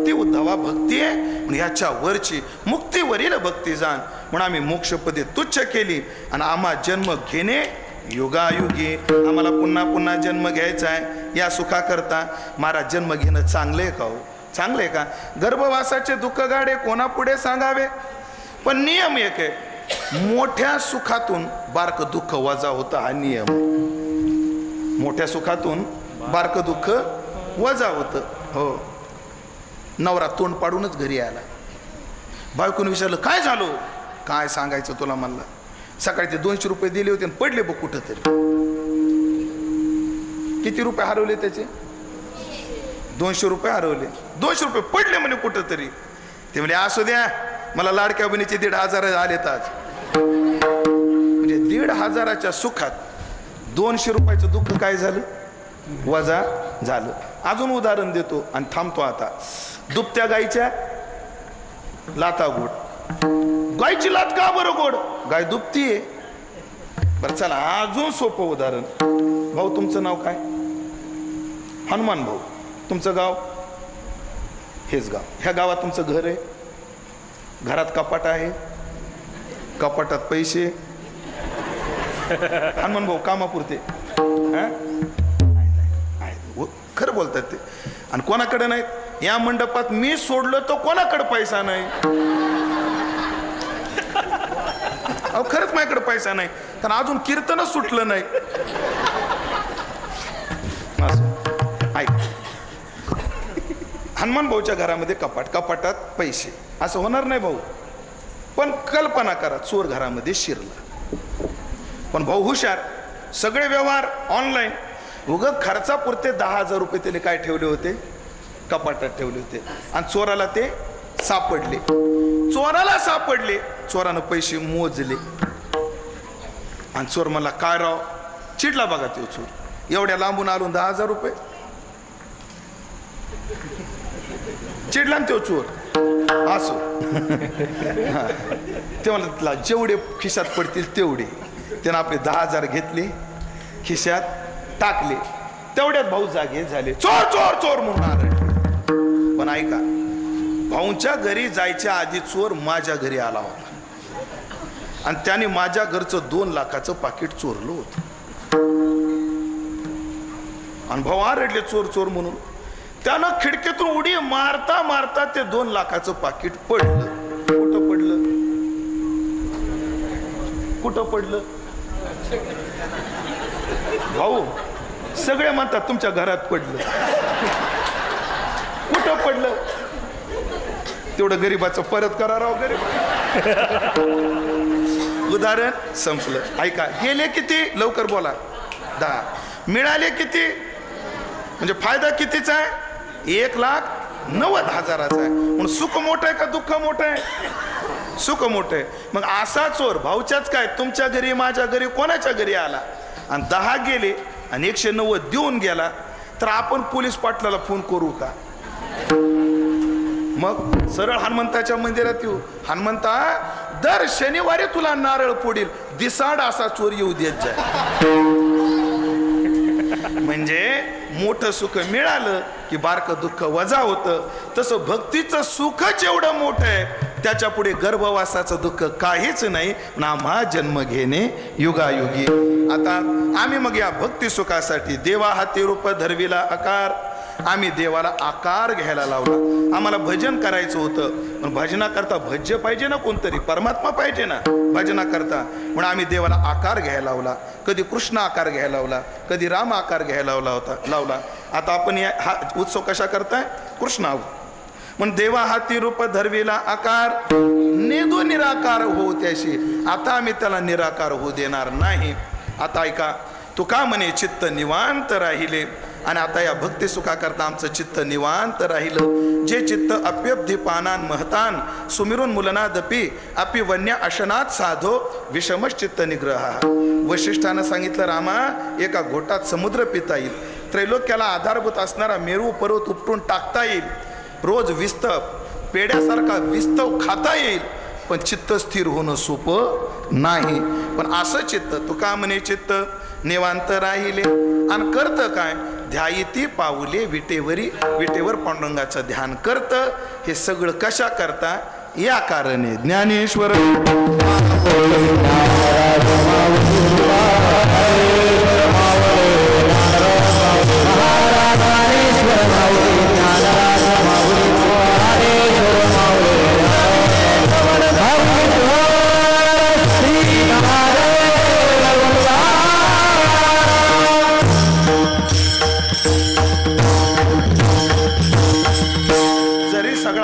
ती उद्धवा भक्ती आहे. म्हणून याच्या वरची मुक्तीवरील भक्ती जाण. म्हणून आम्ही मोक्षपदी तुच्छ केली आणि आम्हा जन्म घेणे युगायुगी. आम्हाला पुन्हा पुन्हा जन्म घ्यायचा आहे. या सुखाकरता महाराज जन्म घेणं चांगलं आहे का हो? चांगलं आहे का? गर्भवासाचे दुःख गाडे कोणापुढे सांगावे? पण नियम एक आहे, मोठ्या सुखातून बारक दुःख वजा होतं हा नियम. मोठ्या सुखातून बारक दुःख वजा होतं. हो. नवरा तोंड पाडूनच घरी आला. बायकोने विचारलं काय झालं? काय सांगायचं तुला म्हणला. सकाळी ते 200 रुपये दिले होते आणि पडले बघ कुठं तरी. किती रुपये हरवले त्याचे? 200 रुपये हरवले. 200 रुपये पडले म्हणे कुठं तरी. ते म्हणजे असू द्या, मला लाडक्या बहिणीचे 1,500 आलेत आज. म्हणजे 1,500च्या सुखात 200 रुपयाचं दुःख काय झालं? वजा झालं. अजून उदाहरण देतो आणि थांबतो आता. दुभत्या गाईच्या लाता गोड. गायची लात का बरं गोड? गाय दुभती आहे. बरं चला अजून सोपं उदाहरण. भाऊ तुमचं नाव काय? हनुमान भाऊ. तुमचं गाव? हेच गाव. ह्या गावात तुमचं घर आहे. घरात कपाट आहे. कपाटात पैसे. हनुमान भाऊ कामापुरते खरं बोलतात ते. आणि कोणाकडे नाही. या मंडपात मी सोडलं तर कोणाकडे पैसा नाही. अहो खरंच माझ्याकडे पैसा नाही, कारण अजून कीर्तनच सुटलं नाही. ऐक, हनुमान भाऊच्या घरामध्ये कपाट, कपाटात पैसे. असं होणार नाही भाऊ. पण कल्पना करा, चोर घरामध्ये शिरला. पण भाऊ हुशार, सगळे व्यवहार ऑनलाईन. उग खर्चापुरते 10,000 रुपये त्याने काय ठेवले होते? कपाटात ठेवले होते. आणि चोराला ते सापडले. चोराला सापडले. चोरानं पैसे मोजले. आणि चोर मला काय राव? चिडला बघा तो चोर. एवढ्या लांबून आलो 10,000 रुपये. चिडला ना तो चोर. असो. ते मला जेवढे खिशात पडतील तेवढे. त्यानं आपले 10,000 घेतले, खिशात टाकले. तेवढ्यात भाऊ जागे झाले. चोर चोर चोर म्हणून आरडले. पण ऐका, भाऊंच्या घरी जायच्या आधी चोर माझ्या घरी आला होता. आणि त्याने माझ्या घरचं 2 लाखाचं पाकिट चोरलं होतं. आणि भाऊ आरडले चोर चोर म्हणून. त्यानं खिडकीतून उडी मारता मारता ते 2 लाखाचं पाकिट पडलं. कुठं पडलं? कुठं पडलं? भाऊ सगळे म्हणतात तुमच्या घरात पडलं. कुठं पडलं? तेवढं गरीबाचं परत करा राव. गरीब उदाहरण संपलं. ऐका, गेले किती? लवकर बोला. 10. मिळाले किती? म्हणजे फायदा कितीचा आहे? 1,90,000चा आहे. म्हणून सुख मोठं आहे का दुःख मोठं आहे? सुख मोठं आहे. मग असा चोर भाऊच्याच काय तुमच्या घरी माझ्या घरी कोणाच्या घरी आला आणि 10 गेले आणि 190 देऊन गेला तर आपण पोलीस पाटलाला फोन करू का? मग सरळ हनुमंताच्या मंदिरात येऊ. हनुमंता दर शनिवारी तुला नारळ फोडील, दिसाड असा चोर येऊ देत जाय. म्हणजे मोठं सुख मिळालं की बारकं दुःख वजा होतं. तसं भक्तीचं सुखच एवढं मोठं आहे त्याच्या पुढे गर्भवासाचं दुःख काहीच नाही. नामा जन्म घेणे युगायुगी. आता आम्ही मग या भक्ती सुखासाठी देवा हाती रूप धरविला आकार, आम्ही देवाला आकार घ्यायला लावला. आम्हाला भजन करायचं होतं पण भजनाकरता भज्य पाहिजे ना, कोणतरी परमात्मा पाहिजे ना भजनाकरता. म्हणून आम्ही देवाला आकार घ्यायला लावला. कधी कृष्ण आकार घ्यायला लावला, कधी राम आकार घ्यायला लावला. आता आपण हा उत्सव कशा करताय? कृष्ण आहोत म्हणून देवा हाती रूप धरविला आकार, नेदो निराकार हो त्याशी. आता आम्ही त्याला निराकार होऊ देणार नाही. आता ऐका, तुका म्हणे चित्त निवांत राहिले. आणि आता या भक्ती सुखा करता आमचं चित्त निवांत राहिलं. जे चित्त अप्यब्धी पानान महतान सुमिरून मुलनादपी अपि वन्य अशनात साधो विषमच चित्त निग्रह. वशिष्ठानं सांगितलं, रामा एका घोटात समुद्र पिता येईल, त्रैलोक्याला आधारभूत असणारा मेरू पर्वत उपटून टाकता येईल, रोज विस्तव पेड्यासारखा विस्तव खाता येईल, पण चित्त स्थिर होणं सोपं नाही. पण असं चित्त तुका म्हणे चित्त निवांत राहिले आणि करत काय? ध्यायती पाऊले विटेवरी, विटेवर पांडुरंगाचं ध्यान करत. हे सगळं कशा करता? या कारणे ज्ञानेश्वर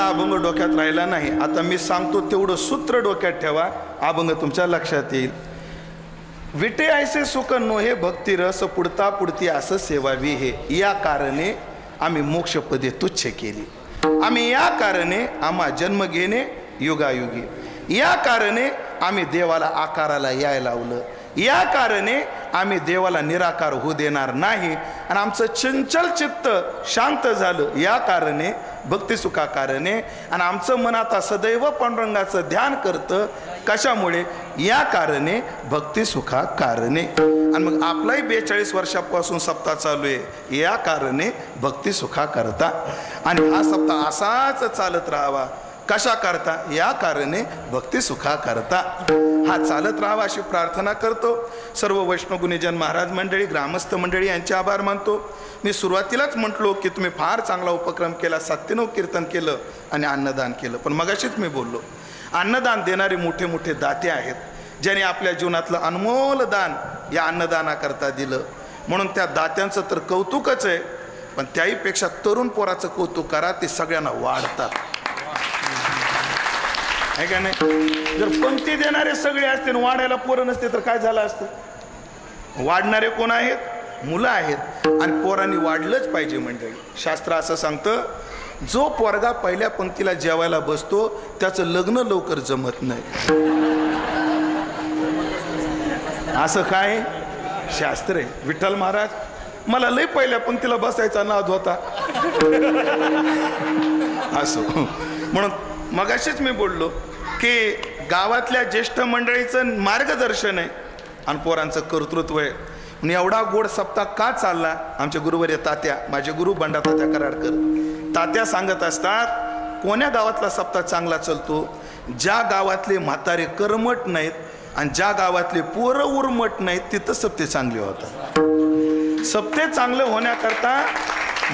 अभंग डोक्यात राहिला नाही. आता मी सांगतो तेवढं सूत्र डोक्यात ठेवा, अभंग तुमच्या लक्षात येईल. विटे ऐसे सुख नोहे भक्ती रस, पुढता पुढती असं सेवावी हे. या कारणे आम्ही मोक्षपदे तुच्छ केली. आम्ही या कारणे आम्हा जन्म घेणे युगायुगी. या कारणे आम्ही देवाला आकाराला यायला लावलं. या कारणे आम्ही देवाला निराकार होऊ देणार नाही. आणि आमचं चंचल चित्त शांत झालं या कारणे, भक्ती सुखा कारणे. आणि आमचं मन आता सदैव पांडुरंगाचं ध्यान करतं. कशामुळे? या कारणे, भक्ती सुखा कारणे. आणि मग आपलाही 42 वर्षापासून सप्ताह चालू आहे या कारणे, भक्ती सुखा करता. आणि हा सप्ताह असाच चालत राहावा. कशा करता? या कारणे, भक्ती सुखा करता. हा चालत राहावा अशी प्रार्थना करतो. सर्व वैष्णव गुणीजन महाराज मंडळी, ग्रामस्थ मंडळी यांचे आभार मानतो. मी सुरुवातीलाच म्हटलो की तुम्ही फार चांगला उपक्रम केला, 97 कीर्तन केलं आणि अन्नदान केलं. पण मगाशीच मी बोललो, अन्नदान देणारे मोठे मोठे दाते आहेत, ज्यांनी आपल्या जीवनातलं अनमोल दान या अन्नदानाकरता दिलं. म्हणून त्या दात्यांचं तर कौतुकच आहे, पण त्याहीपेक्षा तरुण पोराचं कौतुक करा, ते सगळ्यांना वाढतात. आहे का नाही? जर पंक्ती देणारे सगळे असते, वाढायला पोरं नसते तर काय झालं असतं? वाढणारे कोण आहेत? मुलं आहेत. आणि पोरांनी वाढलंच पाहिजे मंडळी. शास्त्र असं सांगतं, जो पोरगा पहिल्या पंक्तीला जेवायला बसतो त्याचं लग्न लवकर जमत नाही. असं काय शास्त्र आहे? विठ्ठल महाराज, मला लय पहिल्या पंक्तीला बसायचा नाद होता. असो. म्हणून मगाशीच मी बोललो की गावातल्या ज्येष्ठ मंडळीचं मार्गदर्शन आहे आणि पोरांचं कर्तृत्व आहे. म्हणून एवढा गोड सप्ताह का चालला? आमचे गुरुवर्य तात्या, माझे गुरु बंडा तात्या कराडकर, तात्या सांगत असतात, कोण्या गावातला सप्ताह चांगला चालतो? ज्या गावातले म्हातारे कर्मठ नाहीत आणि ज्या गावातले पोरं उर्मट नाहीत तिथं सप्ते चांगले होतात. सप्ते चांगलं होण्याकरता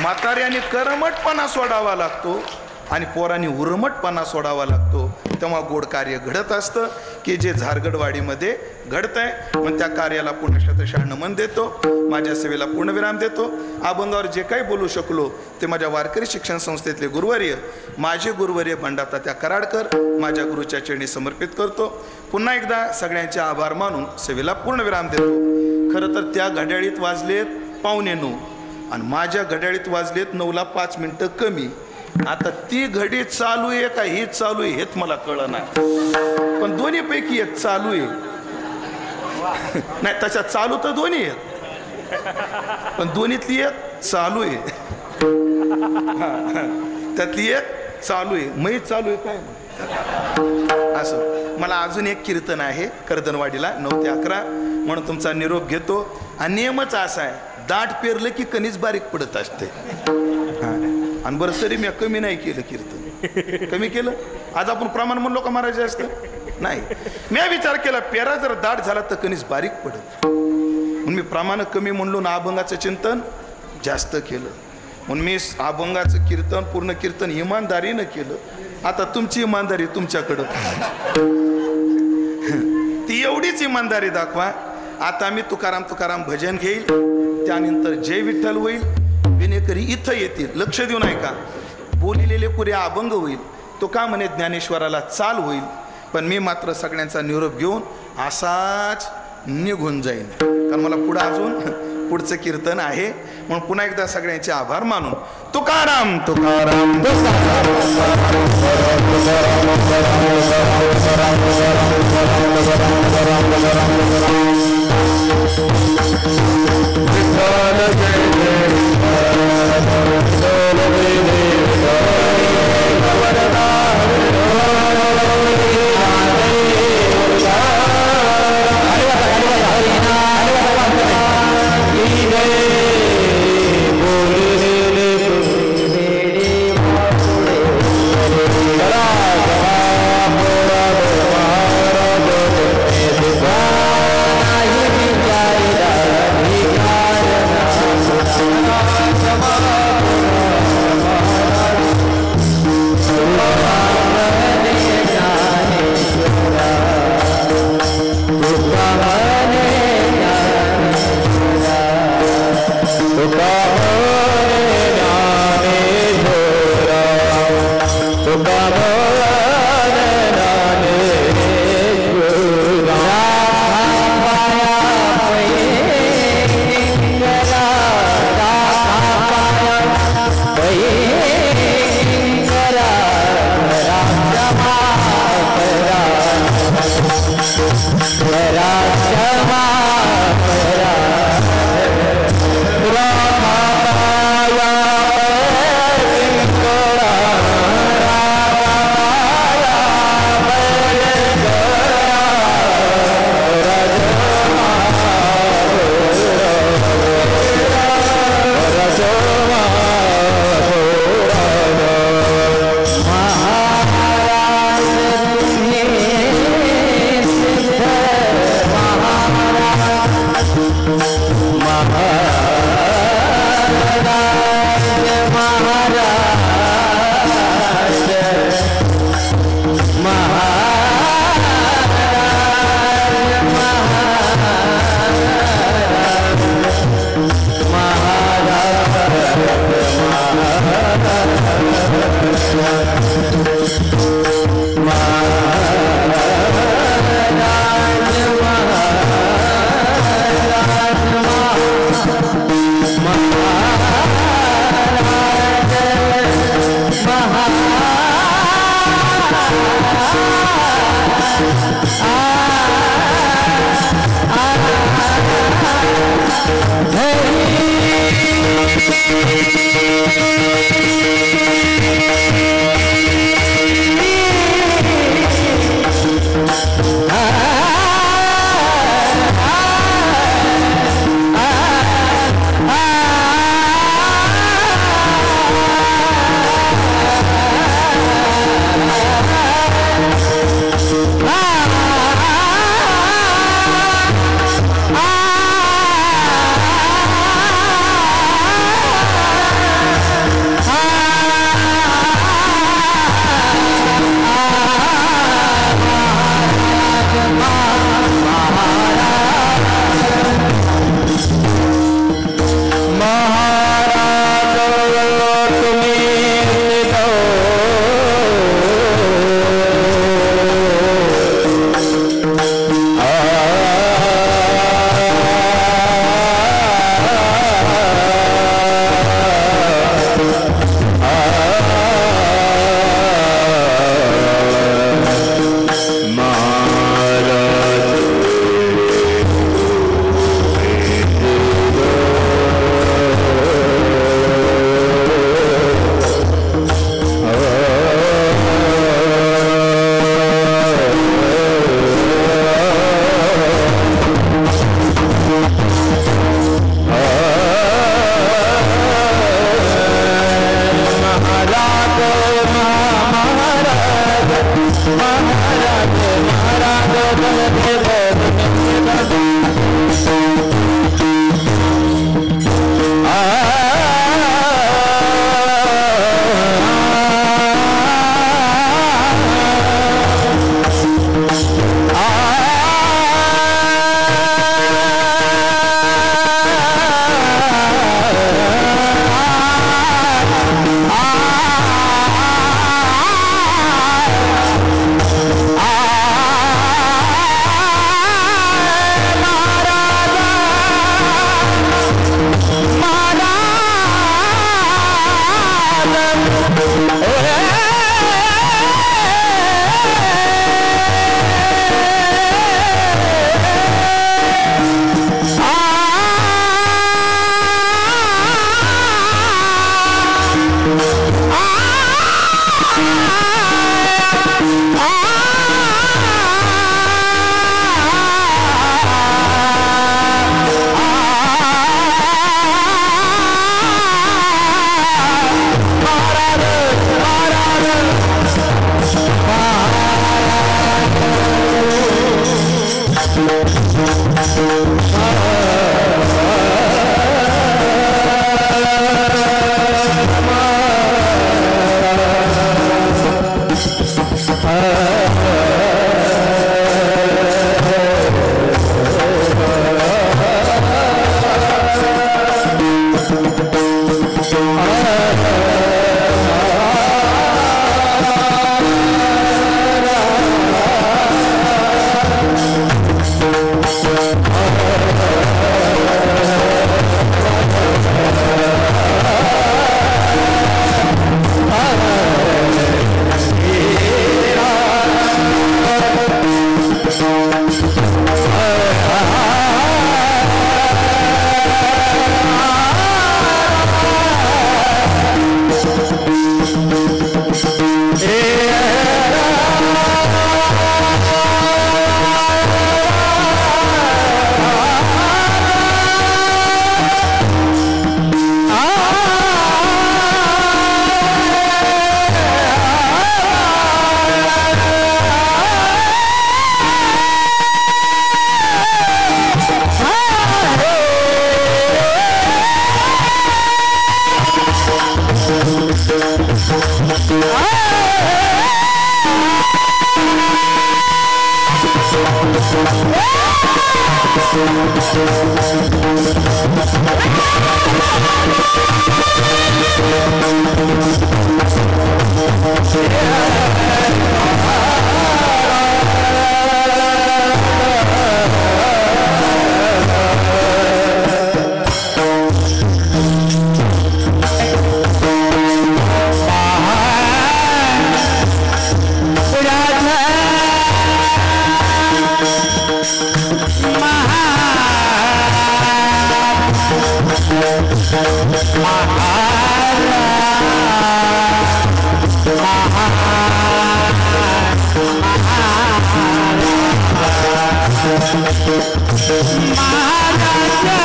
म्हाताऱ्याने कर्मठपणा सोडावा लागतो आणि पोरांनी उर्मटपणा सोडावा लागतो. तेव्हा गोड कार्य घडत असतं की जे झारगडवाडीमध्ये घडतंय. मग त्या कार्याला पूर्ण शतशः नमन देतो. माझ्या सेवेला पूर्णविराम देतो. अभंगावर जे काही बोलू शकलो ते माझ्या वारकरी शिक्षण संस्थेतले गुरुवर्य, माझे गुरुवर्य बंडा तात्या कराडकर, माझ्या गुरुच्या चरणी समर्पित करतो. पुन्हा एकदा सगळ्यांचे आभार मानून सेवेला पूर्णविराम देतो. खरं तर त्या घड्याळीत वाजलेत 8:45 आणि माझ्या घड्याळीत वाजलेत 9ला 5 मिनिटं कमी. आता ती घडी चालू आहे का ही चालू आहे हेच मला कळलं नाही, पण दोन्ही पैकी एक चालू आहे. नाही त्याच्यात चालू तर दोन्ही आहेत, पण दोन्हीतली एक चालू आहे. त्यातली एक चालू आहे, मै चालू आहे काय असं. मला अजून एक कीर्तन आहे कर्दनवाडीला 9 ते 11 म्हणून तुमचा निरोप घेतो. आणि नियमच असा आहे, दाट पेरलं की कणीस बारीक पडत असते. आणि बरं तरी मी कमी नाही केलं कीर्तन, कमी केलं. आज आपण प्रमाण म्हणलो का महाराज असतं नाही. मी विचार केला पेरा जर दाट झाला तर कणीस बारीक पडत, म्हणून मी प्रमाण कमी म्हणलो ना अभंगाचं चिंतन जास्त केलं. म्हणून मी अभंगाचं कीर्तन पूर्ण कीर्तन इमानदारीनं केलं. आता तुमची इमानदारी तुमच्याकडं, ती एवढीच इमानदारी दाखवा. आता मी तुकाराम तुकाराम भजन घेईल, त्यानंतर जय विठ्ठल होईल, विनेकरी इथं येतील. लक्ष देऊन ऐका, बोलिलेले पुरे अभंग होईल. तो का म्हणे ज्ञानेश्वराला चाल होईल, पण मी मात्र सगळ्यांचा निरोप घेऊन असाच निघून जाईन, कारण मला पुढं अजून पुढचं कीर्तन आहे. म्हणून पुन्हा एकदा सगळ्यांचे आभार मानून तुकाराम तुकाराम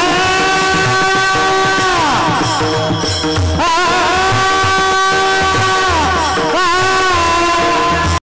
महाराज